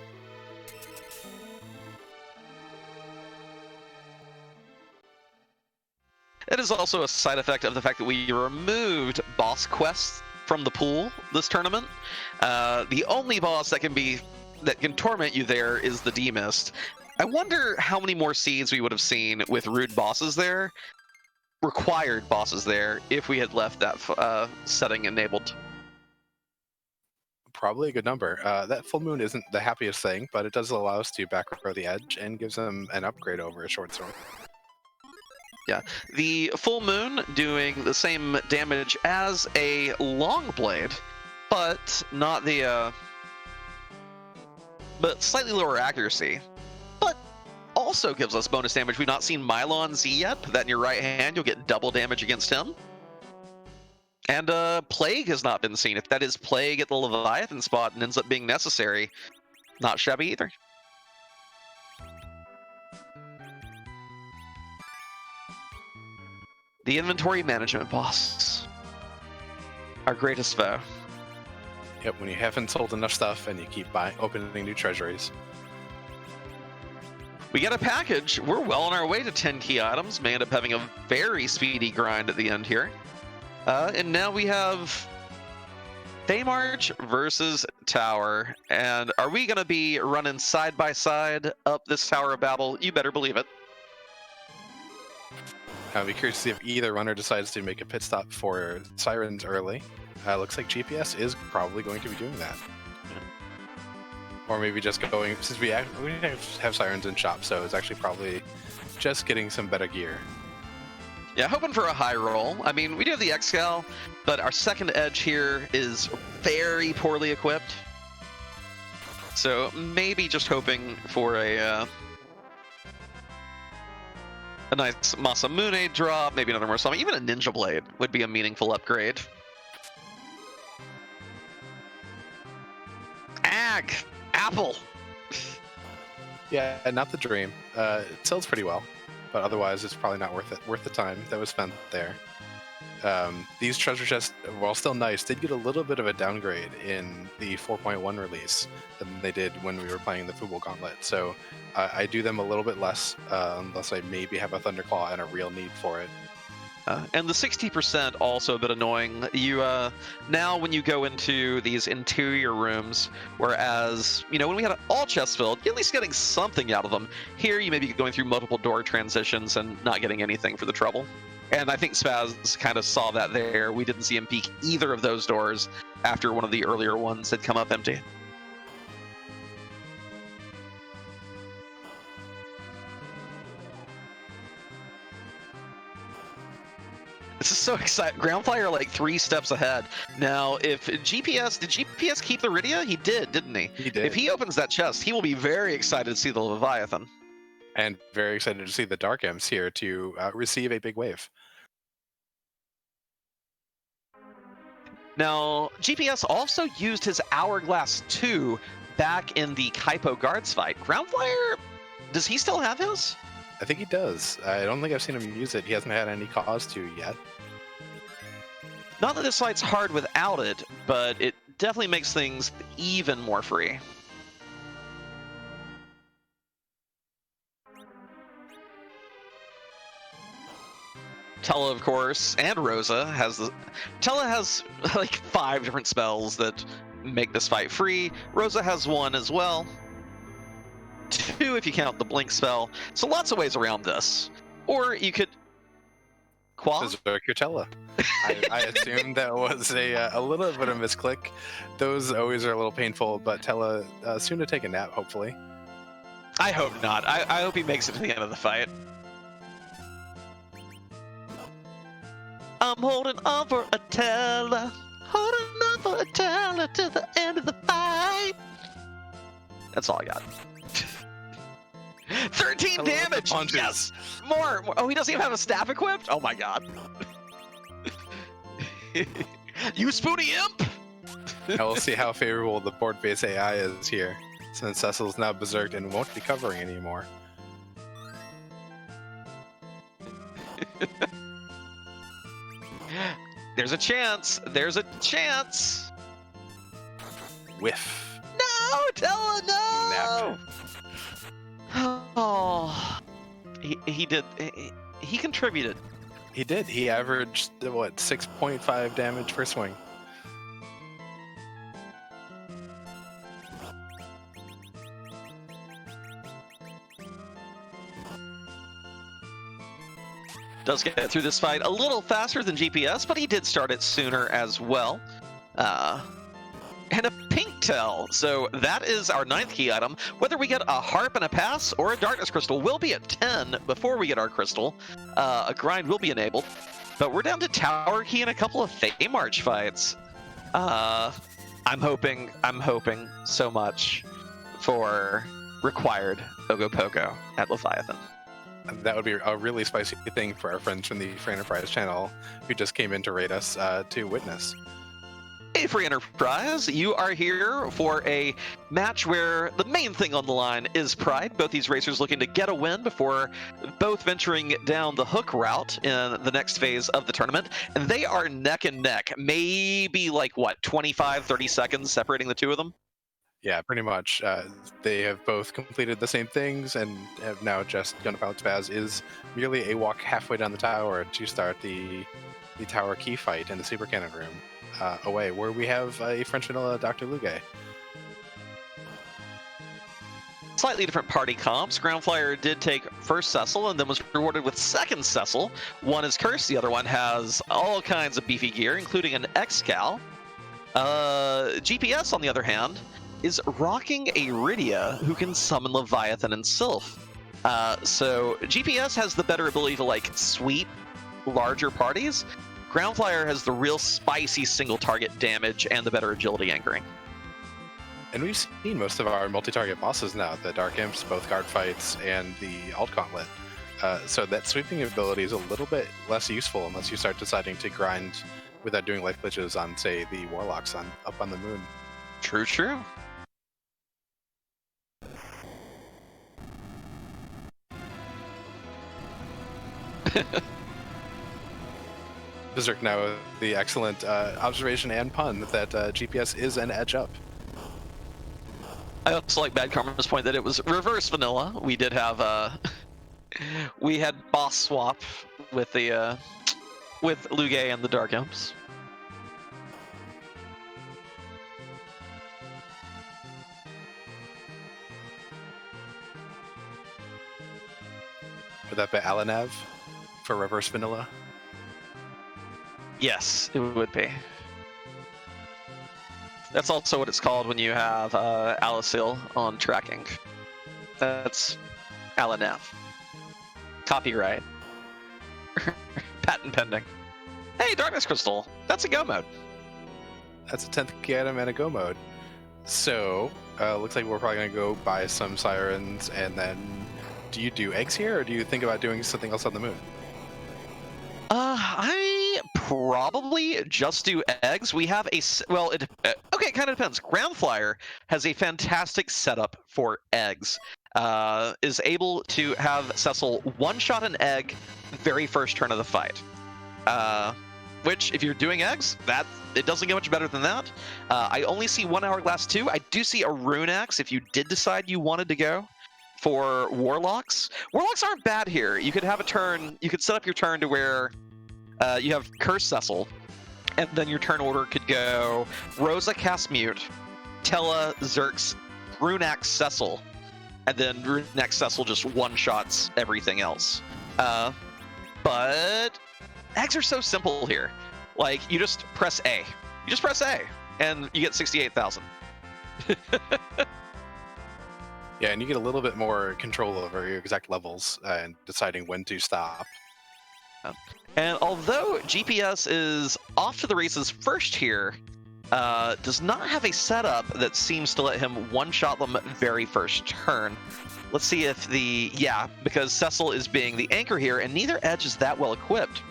It is also a side effect of the fact that we removed boss quests from the pool this tournament. The only boss that can torment you there is the D-Mist. I wonder how many more seeds we would have seen with rude bosses there, required bosses there, if we had left that setting enabled. Probably a good number. That full moon isn't the happiest thing, but it does allow us to back row the edge and gives them an upgrade over a short sword. Yeah, the full moon doing the same damage as a long blade, but not the but slightly lower accuracy. But also gives us bonus damage. We've not seen Mylon Z yet. Put that in your right hand, you'll get double damage against him. And Plague has not been seen. If that is Plague at the Leviathan spot and ends up being necessary, not shabby either. The inventory management boss. Our greatest foe. Yep, when you haven't sold enough stuff and you keep opening new treasuries. We get a package. We're well on our way to 10 key items. May end up having a very speedy grind at the end here. And now we have Feymarch versus Tower. And are we going to be running side by side up this Tower of Battle? You better believe it. I'll be curious to see if either runner decides to make a pit stop for Sirens early. Looks like GPS is probably going to be doing that. Or maybe just going, since we have Sirens in shop, so it's actually probably just getting some better gear. Yeah, hoping for a high roll. I mean, we do have the Excal, but our second edge here is very poorly equipped. So maybe just hoping for a nice Masamune drop, maybe another Mursami. Even a Ninja Blade would be a meaningful upgrade. Ag! Apple! Yeah, not the dream. It sells pretty well, but otherwise it's probably not worth the time that was spent there. These treasure chests, while still nice, did get a little bit of a downgrade in the 4.1 release than they did when we were playing the Football Gauntlet. So I do them a little bit less, unless I maybe have a Thunderclaw and a real need for it. And the 60% also a bit annoying. You now when you go into these interior rooms, whereas when we had all chests filled, you're at least getting something out of them. Here you may be going through multiple door transitions and not getting anything for the trouble. And I think Spaz kind of saw that there. We didn't see him peek either of those doors after one of the earlier ones had come up empty. This is so exciting. Groundflier like 3 steps ahead. Now, did GPS keep the Rydia? He did, didn't he? He did. If he opens that chest, he will be very excited to see the Leviathan. And very excited to see the Dark Imps here to receive a big wave. Now, GPS also used his Hourglass 2 back in the Kaipo Guards fight. Groundflier, does he still have his? I think he does. I don't think I've seen him use it. He hasn't had any cause to yet. Not that this fight's hard without it, but it definitely makes things even more free. Tella, of course, and Rosa Tella has like 5 different spells that make this fight free. Rosa has 1 as well. 2 if you count the blink spell. So lots of ways around this. Or you could Berserk your Tella. I assumed that was a little bit of a misclick. Those always are a little painful, but Tella soon to take a nap, hopefully. I hope not. I hope he makes it to the end of the fight. I'm holding on for a Tella. Holding on for a Tella to the end of the fight. That's all I got. 13 damage! Yes! More! Oh, he doesn't even have a staff equipped? Oh my god. You spoony imp! Now we'll see how favorable the board base AI is here, since Cecil's now berserked and won't be covering anymore. There's a chance! There's a chance! Whiff. No! Tella, no! Nap. Oh, he did. He contributed. He did. He averaged, what, 6.5 damage per swing. Does get through this fight a little faster than GPS, but he did start it sooner as well. And a pink tail. So that is our 9th key item. Whether we get a harp and a pass or a darkness crystal, we'll be at 10 before we get our crystal. A grind will be enabled. But we're down to tower key and a couple of Feymarch fights. I'm hoping so much for required Ogopogo at Leviathan. That would be a really spicy thing for our friends from the Free Enterprise channel who just came in to raid us to witness. Hey, Free Enterprise, you are here for a match where the main thing on the line is pride. Both these racers looking to get a win before both venturing down the hook route in the next phase of the tournament. And they are neck and neck, maybe like, what, 25, 30 seconds separating the two of them? Yeah, pretty much. They have both completed the same things and have now just Gundampilotspaz is merely a walk halfway down the tower to start the tower key fight in the super cannon room. away, where we have a French vanilla Dr. Luge. Slightly different party comps. Groundflier did take first Cecil and then was rewarded with second Cecil. One is cursed, the other one has all kinds of beefy gear, including an X-Cal. GPS, on the other hand, is rocking a Rydia who can summon Leviathan and Sylph. So GPS has the better ability to like sweep larger parties. Groundflier has the real spicy single target damage and the better agility anchoring. And we've seen most of our multi-target bosses now, the Dark Imps, both guard fights, and the Alt Gauntlet. So that sweeping ability is a little bit less useful unless you start deciding to grind without doing life glitches on, say, the Warlocks up on the moon. True, true. Berserk now the excellent observation and pun that GPS is an edge up. I also like Bad Karma's point that it was reverse vanilla. We did have we had boss swap with the with Luge and the Dark Imps. Would that be Alanav for reverse vanilla? Yes, it would be. That's also what it's called when you have Alisil on tracking. That's Alanav. Copyright. Patent pending. Hey, Darkness Crystal. That's a go mode. That's a 10th key item and a go mode. So, looks like we're probably going to go buy some Sirens, and then do you do eggs here, or do you think about doing something else on the moon? I probably just do eggs. We have a well. Okay, it kind of depends. Groundflier has a fantastic setup for eggs. Is able to have Cecil one-shot an egg very first turn of the fight. Which, if you're doing eggs, that it doesn't get much better than that. I only see 1 Hourglass 2. I do see a Rune Axe if you did decide you wanted to go for Warlocks. Warlocks aren't bad here. You could have a turn. You could set up your turn to where you have Curse Cecil, and then your turn order could go Rosa cast Mute, Tella Zerx, Rune Axe Cecil, and then Rune Axe Cecil just one-shots everything else. But eggs are so simple here. Like, you just press A. You just press A, and you get 68,000. Yeah, and you get a little bit more control over your exact levels and deciding when to stop. And although GPS is off to the races first here, does not have a setup that seems to let him one-shot them very first turn. Let's see if because Cecil is being the anchor here, and neither edge is that well equipped.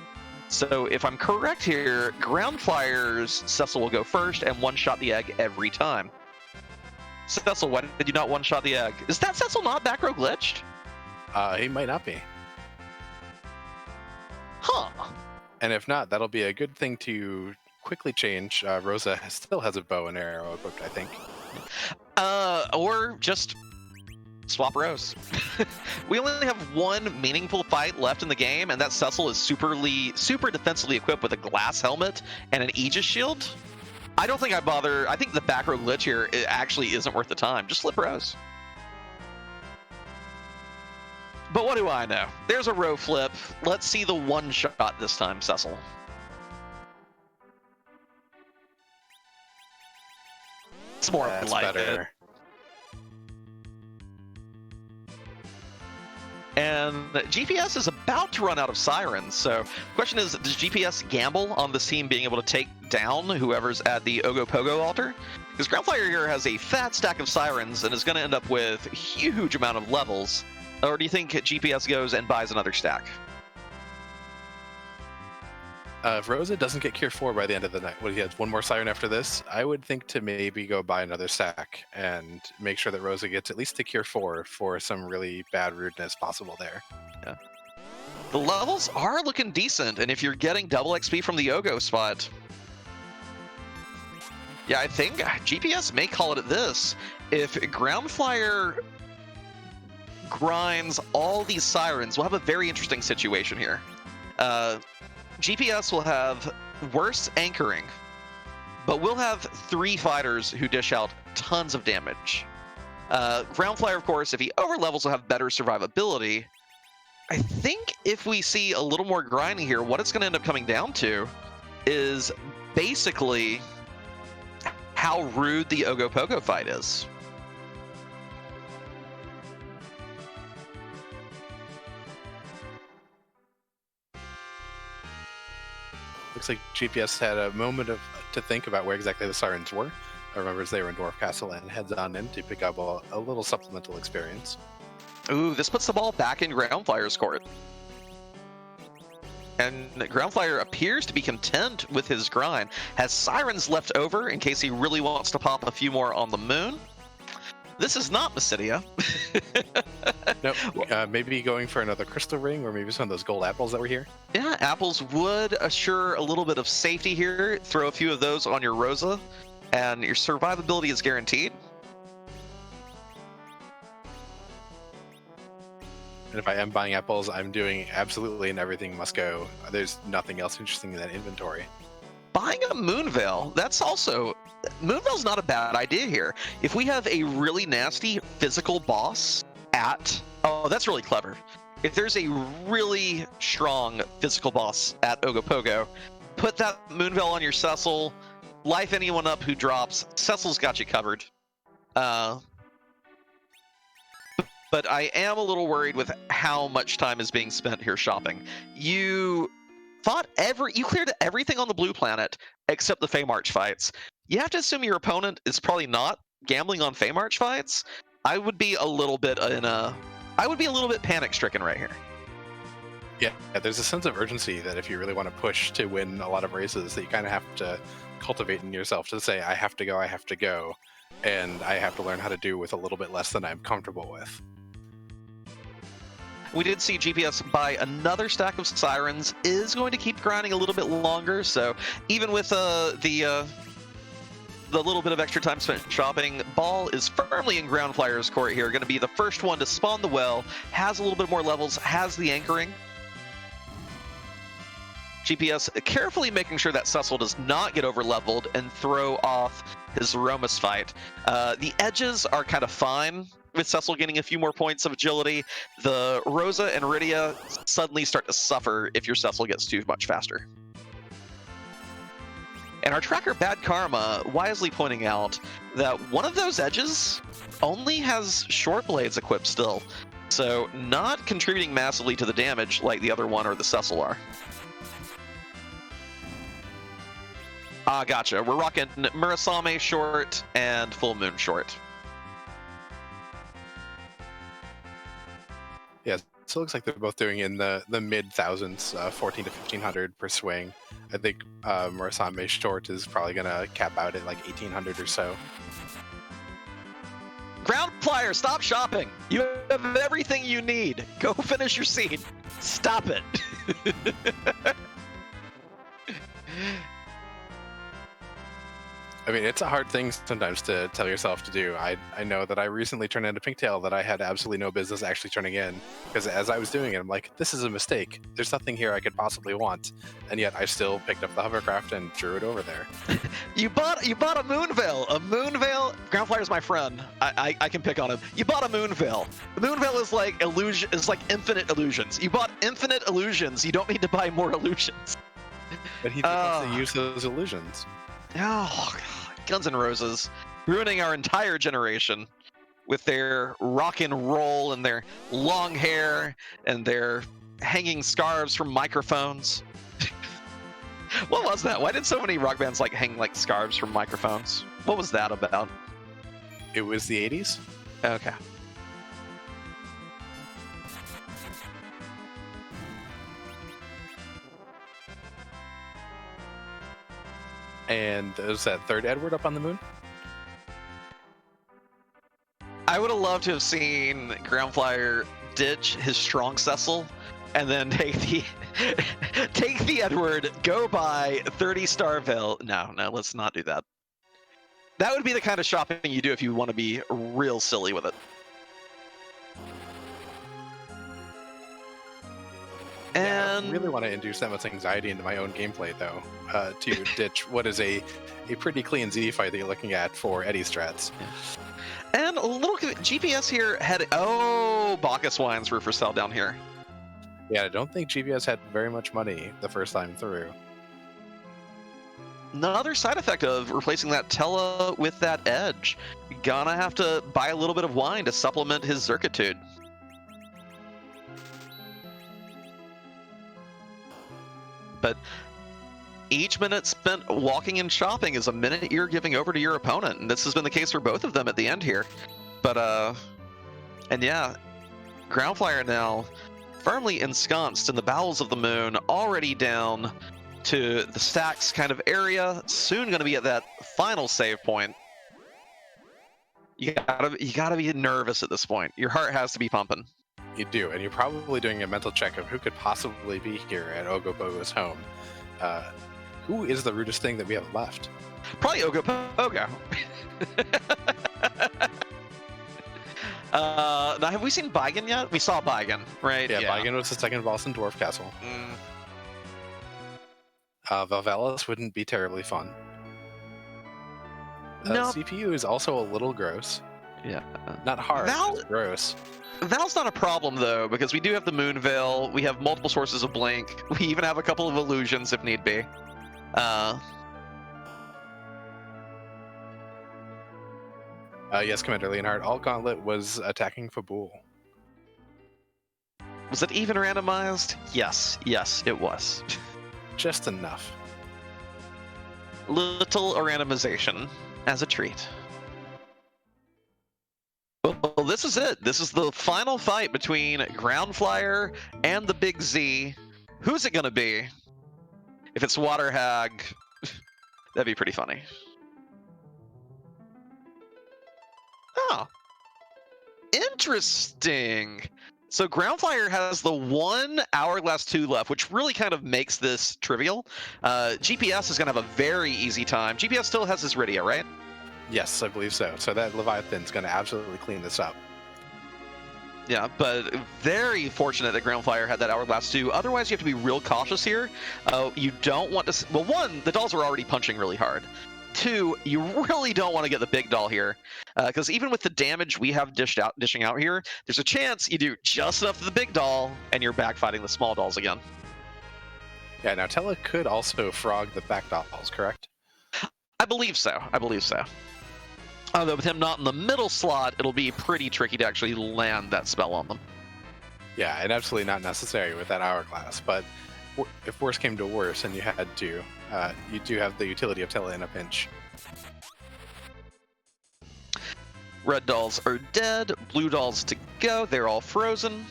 So if I'm correct here, Groundflier's Cecil will go first and one-shot the egg every time. Cecil, why did you not one-shot the egg? Is that Cecil not back row glitched? He might not be. Huh. And if not, that'll be a good thing to quickly change. Rosa still has a bow and arrow equipped, I think. Or just swap rows. We only have one meaningful fight left in the game, and that Cecil is super defensively equipped with a glass helmet and an Aegis shield. I don't think I bother. I think the back row glitch here actually isn't worth the time. Just flip rows. But what do I know? There's a row flip. Let's see the one shot this time, Cecil. It's more like it. And GPS is about to run out of Sirens, so the question is, does GPS gamble on this team being able to take down whoever's at the Ogopogo altar? Because Groundflier here has a fat stack of Sirens and is going to end up with a huge amount of levels. Or do you think GPS goes and buys another stack? If Rosa doesn't get Cure 4 by the end of the night, he has one more Siren after this, I would think to maybe go buy another stack and make sure that Rosa gets at least to Cure 4 for some really bad rudeness possible there. Yeah. The levels are looking decent, and if you're getting double XP from the Ogo spot, yeah, I think GPS may call it at this. If Groundflier grinds all these Sirens, we'll have a very interesting situation here. GPS will have worse anchoring but we'll have 3 fighters who dish out tons of damage. Groundflier, of course, if he overlevels, will have better survivability. I think if we see a little more grinding here, what it's going to end up coming down to is basically how rude the Ogopogo fight is. Looks like GPS had a moment to think about where exactly the sirens were. I remember they were in Dwarf Castle and heads on in to pick up a little supplemental experience. Ooh, this puts the ball back in Groundflyer's court. And Groundflier appears to be content with his grind. Has sirens left over in case he really wants to pop a few more on the moon. This is not Mysidia. Nope. Maybe going for another crystal ring or maybe some of those gold apples that were here. Yeah, apples would assure a little bit of safety here. Throw a few of those on your Rosa, and your survivability is guaranteed. And if I am buying apples, I'm doing absolutely and everything must go. There's nothing else interesting in that inventory. Buying a Moonveil, that's also... Moonveil's not a bad idea here. If we have a really nasty physical boss at... Oh, that's really clever. If there's a really strong physical boss at Ogopogo, put that Moonveil on your Cecil, life anyone up who drops. Cecil's got you covered. But I am a little worried with how much time is being spent here shopping. You cleared everything on the blue planet except the Feymarch fights. You have to assume your opponent is probably not gambling on Feymarch fights. I would be a little bit panic-stricken right here. Yeah, there's a sense of urgency that if you really want to push to win a lot of races, that you kind of have to cultivate in yourself to say, I have to go, and I have to learn how to do with a little bit less than I'm comfortable with. We did see GPS buy another stack of sirens, is going to keep grinding a little bit longer, so even with the little bit of extra time spent shopping, ball is firmly in Groundflyer's court here, going to be the first one to spawn the well, has a little bit more levels, has the anchoring. GPS carefully making sure that Cecil does not get over-leveled and throw off his Romus fight. The edges are kind of fine with Cecil getting a few more points of agility. The Rosa and Rydia suddenly start to suffer if your Cecil gets too much faster. And our tracker Bad Karma wisely pointing out that one of those edges only has short blades equipped still, so not contributing massively to the damage like the other one or the Cecil are. Ah, gotcha. We're rocking Murasame short and Full Moon short. Yeah, so it looks like they're both doing in the mid thousands, 14 to 1500 per swing. I think Murasame short is probably going to cap out at like 1800 or so. Groundflier, stop shopping. You have everything you need. Go finish your scene. Stop it. I mean, it's a hard thing sometimes to tell yourself to do. I know that I recently turned into Pinktail that I had absolutely no business actually turning in, because as I was doing it, I'm like, this is a mistake. There's nothing here I could possibly want, and yet I still picked up the hovercraft and threw it over there. You bought a Moonveil. A Moonveil. Groundflyer's my friend. I can pick on him. You bought a Moonveil. The Moonveil is like illusion. Is like infinite illusions. You bought infinite illusions. You don't need to buy more illusions. But he wants to use those illusions. Oh, God. Guns N' Roses, ruining our entire generation with their rock and roll and their long hair and their hanging scarves from microphones. What was that? Why did so many rock bands like hang like scarves from microphones? What was that about? It was the 80s. Okay. And is that third Edward up on the moon? I would have loved to have seen Groundflier ditch his strong Cecil and then take the Edward, go buy 30 Starville. No, let's not do that. That would be the kind of shopping you do if you want to be real silly with it. Yeah, I don't And really want to induce that much anxiety into my own gameplay, though, to ditch what is a pretty clean Z fight that you're looking at for Eddie strats. and a little GPS here had Bacchus wines were for sale down here. Yeah, I don't think GPS had very much money the first time through. Another side effect of replacing that Tella with that Edge. Gonna have to buy a little bit of wine to supplement his Zerkitude. But each minute spent walking and shopping is a minute you're giving over to your opponent, and this has been the case for both of them at the end here. But and yeah, groundflier now firmly ensconced in the bowels of the moon, already down to the stacks kind of area, soon going to be at that final save point. You gotta be nervous at this point. Your heart has to be pumping. You do, and you're probably doing a mental check of who could possibly be here at Ogopogo's home. Who is the rudest thing that we have left? Probably Ogopogo. Now, have we seen Baigen yet? We saw Baigen, right? Yeah, Baigen was the second boss in Dwarf Castle. Valvelis wouldn't be terribly fun. No. CPU is also a little gross. Yeah. Not hard, just gross. Val's not a problem, though, because we do have the Moon Veil, we have multiple sources of Blink, we even have a couple of illusions if need be. Yes, Commander Leonhard, Alt Gauntlet was attacking Fabul. Was it even randomized? Yes, it was. Just enough. Little randomization as a treat. Well, this is it. This is the final fight between Groundflier and the Big Z. Who's it going to be? If it's Water Hag, that'd be pretty funny. Oh. Interesting. So Groundflier has the 1 Hourglass 2 left, which really kind of makes this trivial. GPS is going to have a very easy time. GPS still has his Rydia, right? Yes, I believe so. So that Leviathan's going to absolutely clean this up. Yeah, but very fortunate that Groundflier had that Hourglass 2. Otherwise, you have to be real cautious here. You don't want to... Well, 1, the dolls are already punching really hard. 2, you really don't want to get the big doll here, because even with the damage we have dishing out here, there's a chance you do just enough to the big doll, and you're back fighting the small dolls again. Yeah, now Tella could also frog the back dolls, correct? I believe so. Although with him not in the middle slot, it'll be pretty tricky to actually land that spell on them. Yeah, and absolutely not necessary with that Hourglass, but if worse came to worse and you had to, you do have the utility of Tella in a pinch. Red dolls are dead, blue dolls to go, they're all frozen.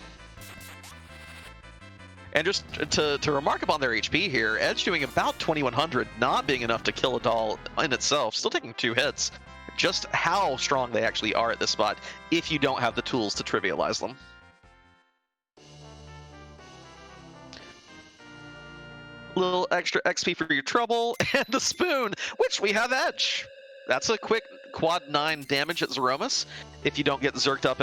And just to remark upon their HP here, Edge doing about 2100, not being enough to kill a doll in itself, still taking 2 hits. Just how strong they actually are at this spot if you don't have the tools to trivialize them. Little extra XP for your trouble, and the spoon, which we have Edge. That's a quick quad 9 damage at Threemus if you don't get zerked up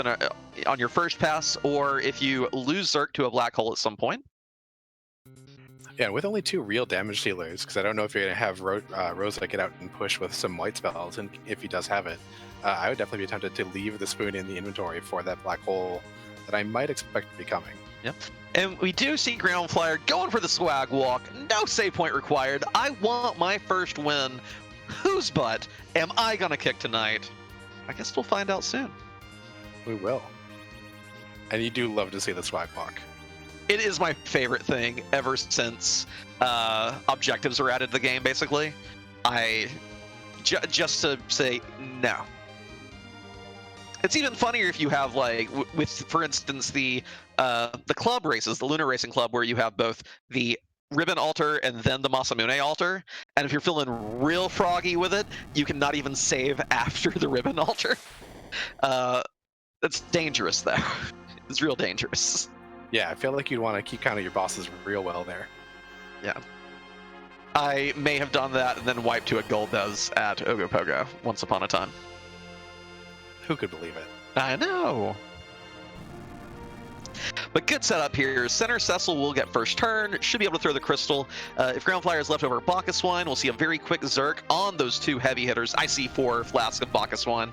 on your first pass, or if you lose zerk to a black hole at some point. Yeah, with only 2 real damage dealers, because I don't know if you're going to have Rosa get out and push with some white spells, and if he does have it, I would definitely be tempted to leave the spoon in the inventory for that black hole that I might expect to be coming. Yep. And we do see Groundflier going for the swag walk. No save point required. I want my first win. Whose butt am I going to kick tonight? I guess we'll find out soon. We will. And you do love to see the swag walk. It is my favorite thing ever since objectives were added to the game, basically. Just to say no. It's even funnier if you have, like, with, for instance, the club races, the Lunar Racing Club, where you have both the ribbon altar and then the Masamune altar. And if you're feeling real froggy with it, you can not even save after the ribbon altar. That's dangerous, though. It's real dangerous. Yeah, I feel like you'd want to keep count of your bosses real well there. Yeah. I may have done that and then wiped to a gold does at Ogopogo once upon a time. Who could believe it? I know. But good setup here. Center Cecil will get first turn, should be able to throw the crystal. If Groundflier is left over Bacchus Wine, we'll see a very quick Zerk on those 2 heavy hitters. I see 4 flasks of Bacchus Wine.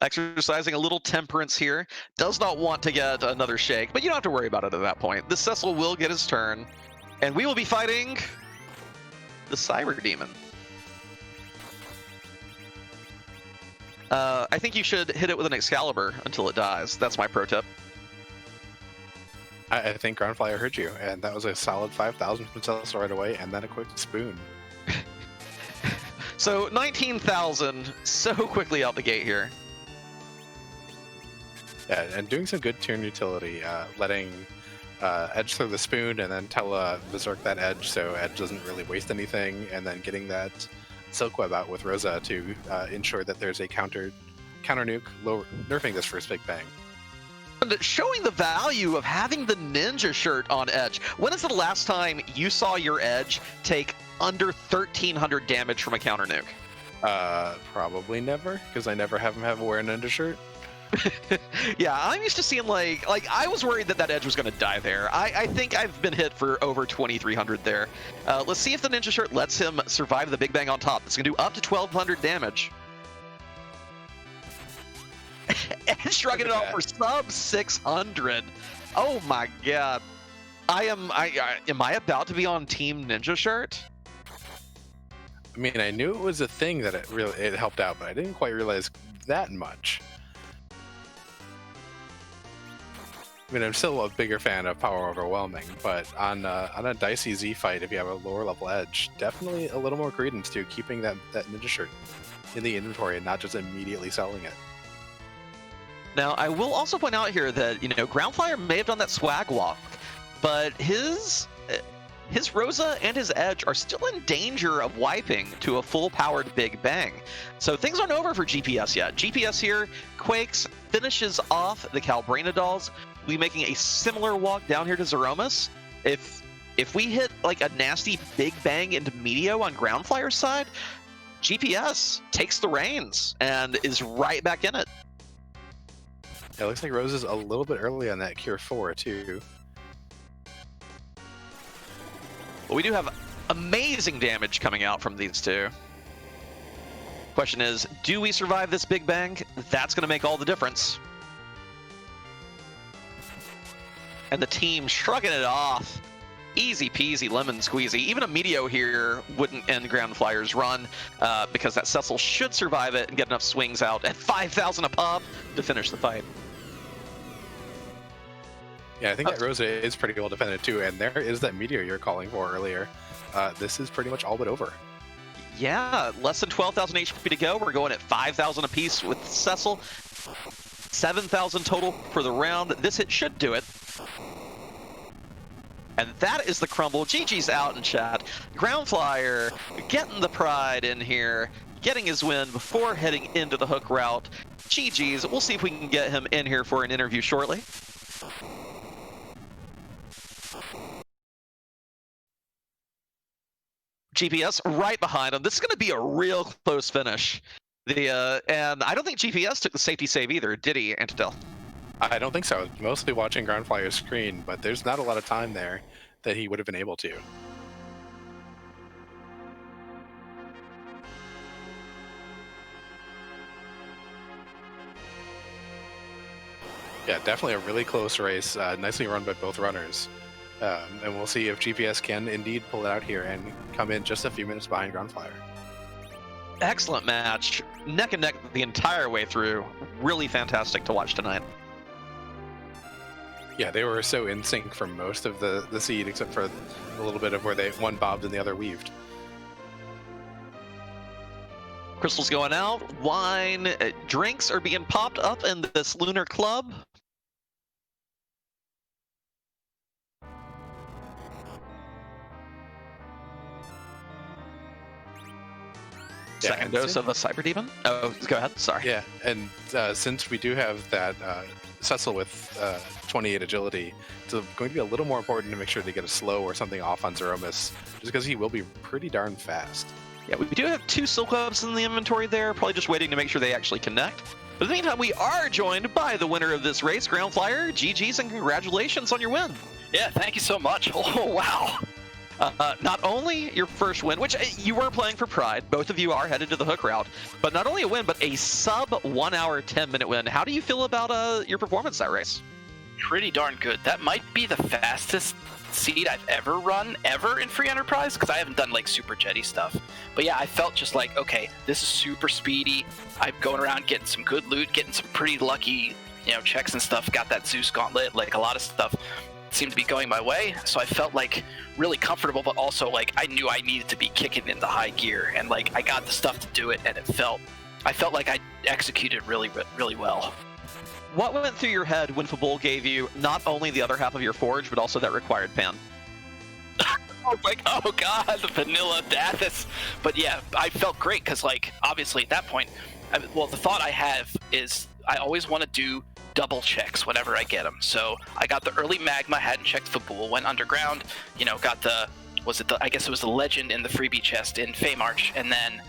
Exercising a little temperance here. Does not want to get another shake, but you don't have to worry about it at that point. The Cecil will get his turn, and we will be fighting the Cyber Demon. I think you should hit it with an Excalibur until it dies. That's my pro tip. I think Groundflier heard you, and that was a solid 5,000 from Cecil right away, and then a quick spoon. So 19,000 so quickly out the gate here. Yeah, and doing some good turn utility, letting Edge throw the spoon and then Tella berserk that Edge so Edge doesn't really waste anything, and then getting that Silk Web out with Rosa to ensure that there's a counter nuke, nerfing this first Big Bang. And showing the value of having the ninja shirt on Edge. When is the last time you saw your Edge take under 1,300 damage from a counter nuke? Probably never, because I never have him wear a ninja shirt. Yeah, I'm used to seeing like I was worried that Edge was going to die there. I think I've been hit for over 2,300 there. Let's see if the ninja shirt lets him survive the Big Bang on top. It's going to do up to 1,200 damage. And shrugging it off for sub 600. Oh my god. Am I about to be on Team Ninja Shirt? I mean, I knew it was a thing that it helped out, but I didn't quite realize that much. I mean, I'm still a bigger fan of Power Overwhelming, but on a dicey Z fight, if you have a lower level Edge, definitely a little more credence to keeping that ninja shirt in the inventory and not just immediately selling it. Now, I will also point out here that, Groundflier may have done that swag walk, but his Rosa and his Edge are still in danger of wiping to a full-powered Big Bang. So things aren't over for GPS yet. GPS here, Quakes, finishes off the Calbrena dolls. We'll be making a similar walk down here to Zeromus. If we hit like a nasty Big Bang into Meteo on Groundflyer's side, GPS takes the reins and is right back in it. It looks like Rose is a little bit early on that Cure 4, too. Well, we do have amazing damage coming out from these two. Question is, do we survive this Big Bang? That's going to make all the difference. And the team shrugging it off. Easy peasy lemon squeezy. Even a Meteo here wouldn't end Groundflyer's run because that Cecil should survive it and get enough swings out at 5,000 a pop to finish the fight. Yeah, I think that Rosa is pretty well defended too, and there is that Meteor you're calling for earlier. This is pretty much all but over. Yeah, less than 12,000 HP to go. We're going at 5,000 apiece with Cecil. 7,000 total for the round. This hit should do it. And that is the crumble. GG's out in chat. Groundflier getting the pride in here, getting his win before heading into the hook route. GG's. We'll see if we can get him in here for an interview shortly. GPS right behind him. This is going to be a real close finish. And I don't think GPS took the safety save either, did he, Antitel? I don't think so. Mostly watching Groundflyer's screen, but there's not a lot of time there that he would have been able to. Yeah, definitely a really close race. Nicely run by both runners. And we'll see if GPS can indeed pull it out here and come in just a few minutes behind Groundflier. Excellent match. Neck and neck the entire way through. Really fantastic to watch tonight. Yeah, they were so in sync for most of the seed, except for a little bit of where one bobbed and the other weaved. Crystals going out. Wine, drinks are being popped up in this Lunar Club. second dose of a Cyber Demon. Oh, go ahead. Sorry. Yeah, and since we do have that Cecil with 28 agility, it's going to be a little more important to make sure to get a slow or something off on Threemus, just because he will be pretty darn fast. Yeah, we do have 2 Silk Webs in the inventory there, probably just waiting to make sure they actually connect. But in the meantime, we are joined by the winner of this race, Groundflier. GG's and congratulations on your win. Yeah, thank you so much. Oh, wow. Not only your first win, which you were playing for Pride, both of you are headed to the hook route, but not only a win, but a sub 1 hour, 10-minute win. How do you feel about your performance that race? Pretty darn good. That might be the fastest seed I've ever run, in Free Enterprise, because I haven't done like super jetty stuff. But yeah, I felt just like, okay, this is super speedy. I'm going around getting some good loot, getting some pretty lucky, checks and stuff. Got that Zeus gauntlet, like a lot of stuff seemed to be going my way, so I felt like really comfortable, but also like I knew I needed to be kicking into high gear, and like I got the stuff to do it, and I felt like I executed really, really well. What went through your head when Fabul gave you not only the other half of your forge, but also that required pan? I was like, oh god, the vanilla Dathis. But yeah, I felt great, because like obviously at that point, the thought I have is I always want to do double checks whenever I get them. So I got the early magma, hadn't checked Fabul, went underground, got I guess it was the legend in the freebie chest in Feymarch, and then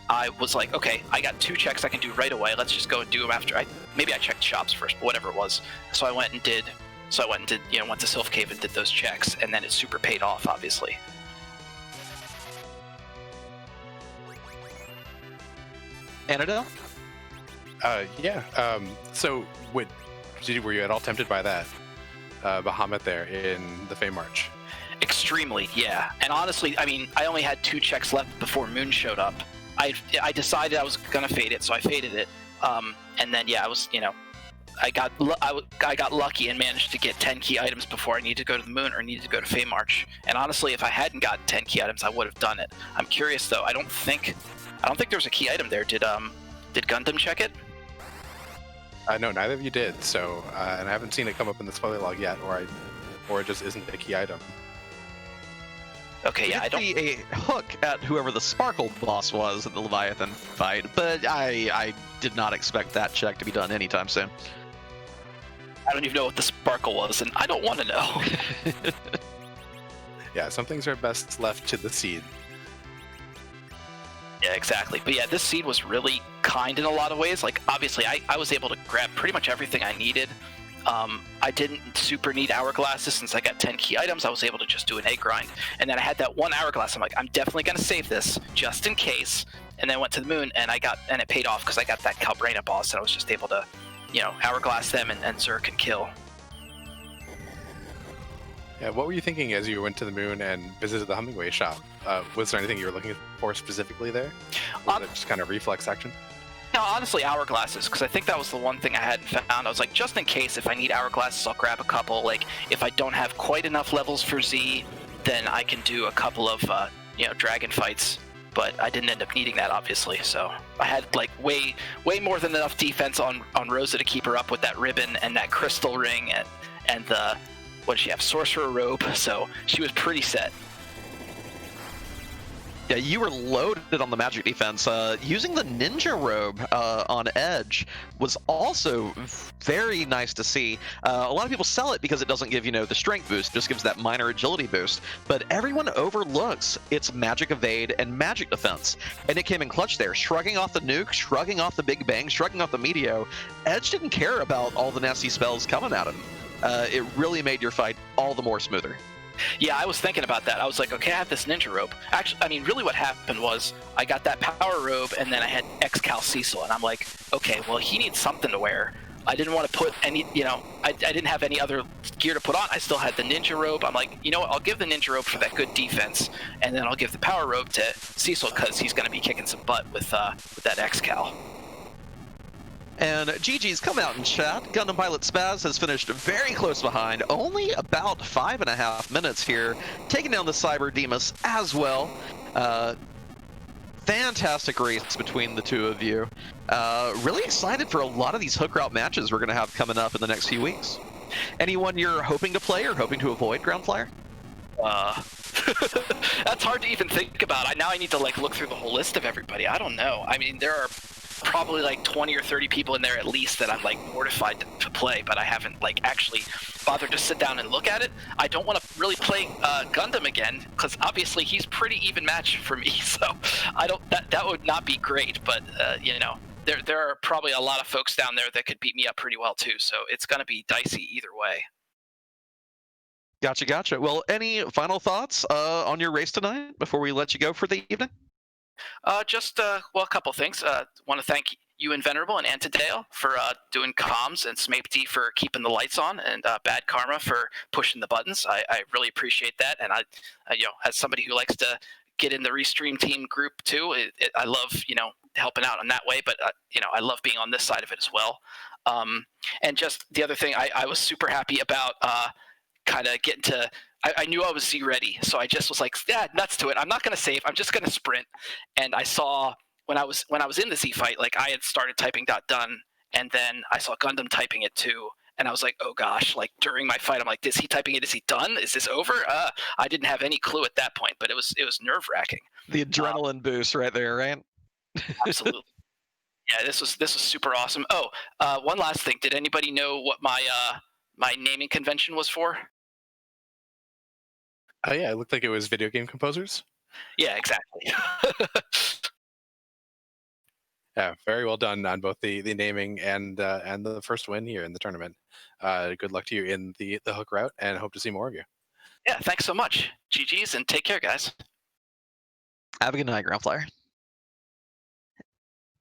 I was like, okay, I got 2 checks I can do right away. Let's just go and do them after maybe I checked shops first, but whatever it was. So I went and did, went to Sylph Cave and did those checks, and then it super paid off, obviously. Annadale? Yeah. So, were you at all tempted by that Bahamut there in the Feymarch? Extremely, yeah. And honestly, I mean, I only had 2 checks left before Moon showed up. I decided I was gonna fade it, so I faded it. And then yeah, I was, I got lucky and managed to get 10 key items before I needed to go to the Moon or needed to go to Feymarch. And honestly, if I hadn't gotten 10 key items, I would have done it. I'm curious though. I don't think there was a key item there. Did Gundam check it? No, neither of you did. So, and I haven't seen it come up in the spoiler log yet, or it just isn't a key item. Okay, yeah, I don't see a hook at whoever the Sparkle boss was in the Leviathan fight, but I did not expect that check to be done anytime soon. I don't even know what the Sparkle was, and I don't want to know. Yeah, some things are best left to the seed. Yeah, exactly. But yeah, this seed was really kind in a lot of ways. Like, obviously, I was able to grab pretty much everything I needed. I didn't super need hourglasses since I got 10 key items. I was able to just do an egg grind. And then I had that 1 hourglass. I'm like, I'm definitely going to save this just in case. And then I went to the Moon, and it paid off because I got that Calbrena boss, and I was just able to, hourglass them and Zerk and kill. Yeah, what were you thinking as you went to the Moon and visited the Hummingway shop? Was there anything you were looking for specifically there? Was it just kind of reflex action? No, honestly, hourglasses, because I think that was the one thing I hadn't found. I was like, just in case, if I need hourglasses, I'll grab a couple. Like, if I don't have quite enough levels for Z, then I can do a couple of, dragon fights. But I didn't end up needing that, obviously. So I had like way more than enough defense on Rosa to keep her up with that ribbon and that crystal ring and the, what did she have? Sorcerer robe. So she was pretty set. Yeah, you were loaded on the magic defense. Using the ninja robe on Edge was also very nice to see. A lot of people sell it because it doesn't give, the strength boost, just gives that minor agility boost. But everyone overlooks its magic evade and magic defense. And it came in clutch there, shrugging off the nuke, shrugging off the big bang, shrugging off the meteor. Edge didn't care about all the nasty spells coming at him. It really made your fight all the more smoother. Yeah, I was thinking about that. I was like, okay, I have this ninja robe. Actually, I mean, really what happened was I got that power robe, and then I had X-Cal Cecil, and I'm like, okay, well, he needs something to wear. I didn't want to put any, I didn't have any other gear to put on. I still had the ninja robe. I'm like, you know what, I'll give the ninja robe for that good defense, and then I'll give the power robe to Cecil because he's going to be kicking some butt with that X-Cal. And GG's come out in chat. Gundampilotspaz has finished very close behind, only about 5.5 minutes here, taking down the Cyber Demus as well. Fantastic race between the two of you. Really excited for a lot of these hook route matches we're going to have coming up in the next few weeks. Anyone you're hoping to play or hoping to avoid, Groundflier? That's hard to even think about. Now I need to like look through the whole list of everybody. I don't know. I mean, there are probably like 20 or 30 people in there at least that I'm like mortified to play, but I haven't like actually bothered to sit down and look at it. I don't want to really play Gundam again because obviously he's pretty even match for me. So I don't. That would not be great, but you know. There are probably a lot of folks down there that could beat me up pretty well too, so it's going to be dicey either way. Gotcha. Well, any final thoughts on your race tonight before we let you go for the evening? Well, a couple things. Want to thank you and Venerable and Antidale for doing comms, and Smaped for keeping the lights on, and Bad Karma for pushing the buttons. I really appreciate that, and as somebody who likes to get in the Restream team group too, I love helping out in that way, but I love being on this side of it as well. And just the other thing, I was super happy about kind of getting to. I knew I was Z ready, so I just was like, yeah, nuts to it. I'm not going to save. I'm just going to sprint. And I saw when I was in the Z fight, like I had started typing .done, and then I saw Gundam typing it too. And I was like, oh gosh, like during my fight, I'm like, is he typing it? Is he done? Is this over? I didn't have any clue at that point, but it was nerve wracking. The adrenaline boost right there, right? Absolutely. Yeah, this was super awesome. Oh, one last thing. Did anybody know what my naming convention was for? Oh yeah, it looked like it was video game composers. Yeah, exactly. Yeah, very well done on both the naming and the first win here in the tournament. Good luck to you in the hook route, and hope to see more of you. Yeah, thanks so much. GG's, and take care, guys. Have a good night, groundflier.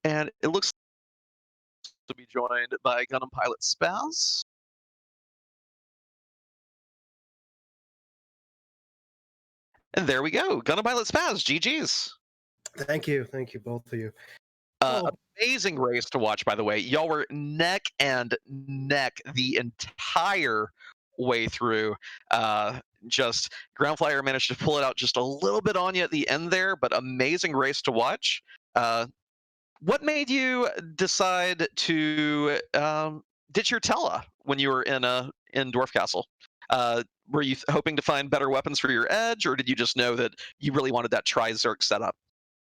And it looks to be joined by Gundampilotspaz. And there we go. Gundampilotspaz, GG's. Thank you, both of you. Amazing race to watch, by the way. Y'all were neck and neck the entire way through. Just groundflier managed to pull it out just a little bit on you at the end there, but amazing race to watch. What made you decide to ditch your Tella when you were in Dwarf Castle? Were you hoping to find better weapons for your edge, or did you just know that you really wanted that Tri-Zerk setup?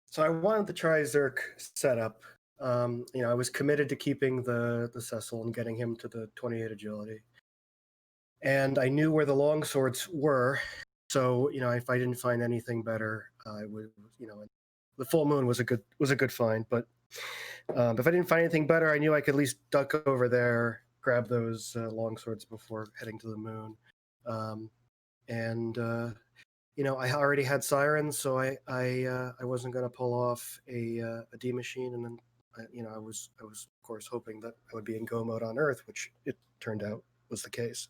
So I wanted the Tri-Zerk setup. I was committed to keeping the Cecil and getting him to the 28 agility. And I knew where the longswords were. So, if I didn't find anything better, I would, the full moon was a good find. But if I didn't find anything better, I knew I could at least duck over there, grab those longswords before heading to the moon. I already had sirens, so I wasn't going to pull off a D machine, and then I was of course hoping that I would be in go mode on Earth, which it turned out was the case.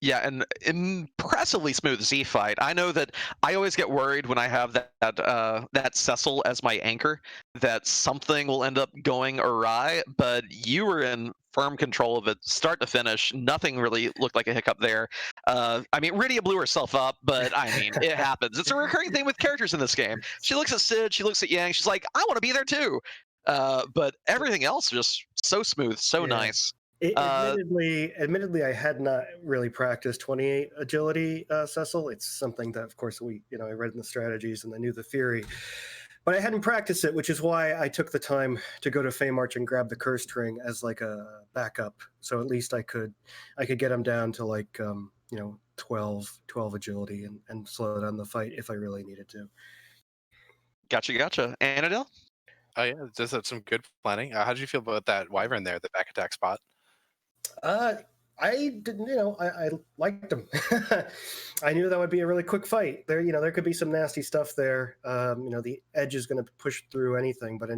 Yeah, an impressively smooth Z fight. I know that I always get worried when I have that Cecil as my anchor that something will end up going awry, but you were in firm control of it start to finish. Nothing really looked like a hiccup there. Rydia blew herself up, but I mean, it happens. It's a recurring thing with characters in this game. She looks at Sid, she looks at Yang, she's like, I want to be there too. But everything else just so smooth, so nice. Admittedly, I had not really practiced 28 agility, Cecil. It's something that, of course, I read in the strategies and I knew the theory, but I hadn't practiced it, which is why I took the time to go to Feymarch and grab the cursed ring as like a backup. So at least I could get him down to like 12 agility and slow down the fight if I really needed to. Gotcha. Anadil? Oh yeah, just some good planning. How did you feel about that wyvern there, the back attack spot? I didn't, I liked him. I knew that would be a really quick fight. There could be some nasty stuff there. The edge is going to push through anything, but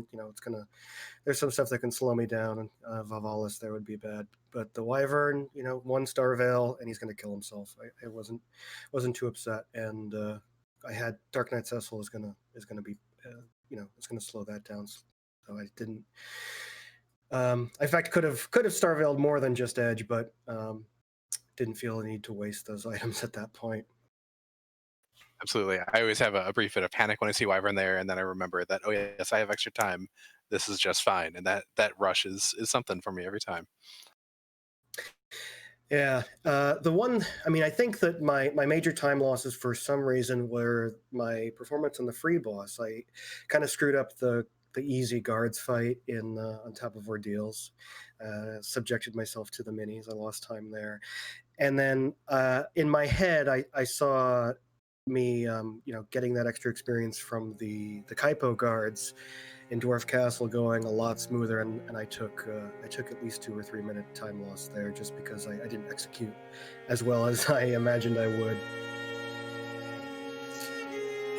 there's some stuff that can slow me down, and Vavalis there would be bad. But the wyvern, 1-star veil, and he's going to kill himself. I wasn't too upset, and I had Dark Knight Cecil is going to be, it's going to slow that down. So I didn't. In fact, could have Starveiled more than just edge, but didn't feel the need to waste those items at that point. Absolutely. I always have a brief bit of panic when I see wyvern there, and then I remember that, oh yes, I have extra time. This is just fine, and that rush is something for me every time. Yeah, the one. I mean, I think that my major time losses for some reason were my performance on the free boss. I kind of screwed up the easy guards fight in on top of ordeals. Subjected myself to the minis. I lost time there, and then in my head, I saw me, getting that extra experience from the Kaipo guards in Dwarf Castle going a lot smoother, and I took at least 2 or 3 minute time loss there just because I didn't execute as well as I imagined I would.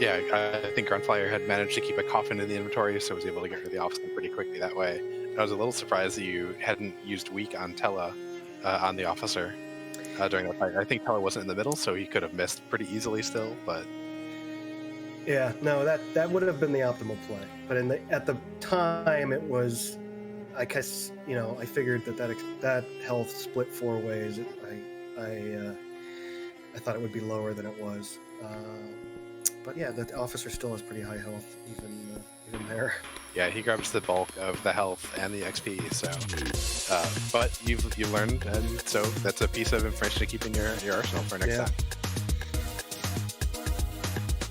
Yeah, I think groundflier had managed to keep a coffin in the inventory, so was able to get rid of the officer pretty quickly that way. I was a little surprised that you hadn't used weak on Tella on the officer during that fight. I think Tella wasn't in the middle, so he could have missed pretty easily still, but... Yeah, no, that would have been the optimal play. But at the time, it was, I guess, I figured that health split 4 ways. I thought it would be lower than it was. But yeah, the officer still has pretty high health, even there. Yeah, he grabs the bulk of the health and the XP. So, but you've learned, and so that's a piece of information to keep in your arsenal for next time.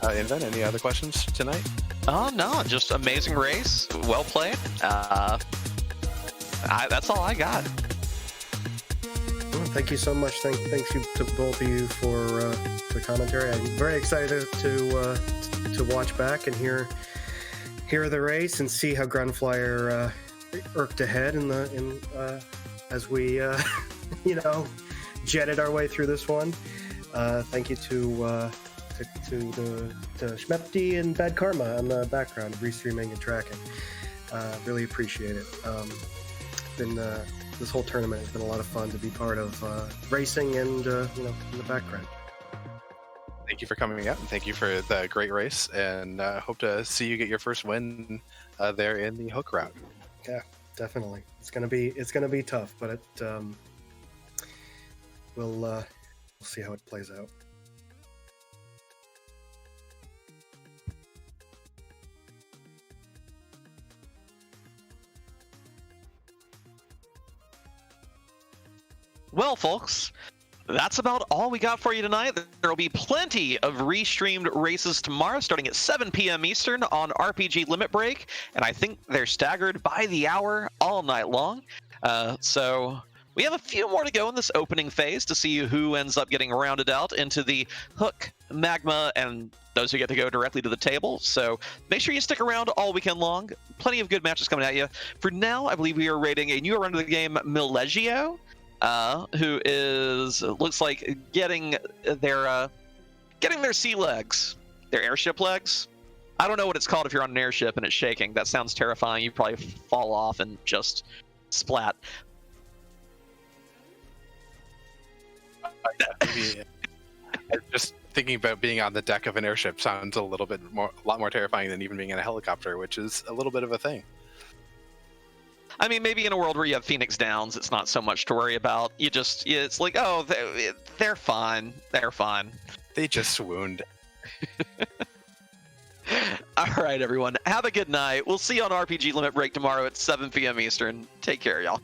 Inven, any other questions tonight? Oh no, just amazing race, well played. That's all I got. Well, thank you so much. Thanks to both of you for the commentary. I'm very excited to watch back and hear the race and see how groundflier irked ahead as we jetted our way through this one. Thank you to Schmepty and Bad Karma on the background, restreaming and tracking. Really appreciate it. This whole tournament has been a lot of fun to be part of, racing and in the background. Thank you for coming out, and thank you for the great race, and hope to see you get your first win there in the hook round. Yeah, definitely. It's gonna be tough, but we'll see how it plays out. Well, folks, that's about all we got for you tonight. There will be plenty of restreamed races tomorrow, starting at 7 p.m. Eastern on RPG Limit Break, and I think they're staggered by the hour all night long. So we have a few more to go in this opening phase to see who ends up getting rounded out into the Hook, Magma, and those who get to go directly to the table. So make sure you stick around all weekend long. Plenty of good matches coming at you. For now, I believe we are rating a new run of the game, Millegio, who looks like getting their sea legs, their airship legs. I don't know what it's called if you're on an airship and it's shaking. That sounds terrifying. You probably fall off and just splat. Just thinking about being on the deck of an airship sounds a lot more terrifying than even being in a helicopter, which is a little bit of a thing. I mean, maybe in a world where you have Phoenix Downs, it's not so much to worry about. It's like, oh, they're fine. They're fine. They just swooned. All right, everyone. Have a good night. We'll see you on RPG Limit Break tomorrow at 7 p.m. Eastern. Take care, y'all.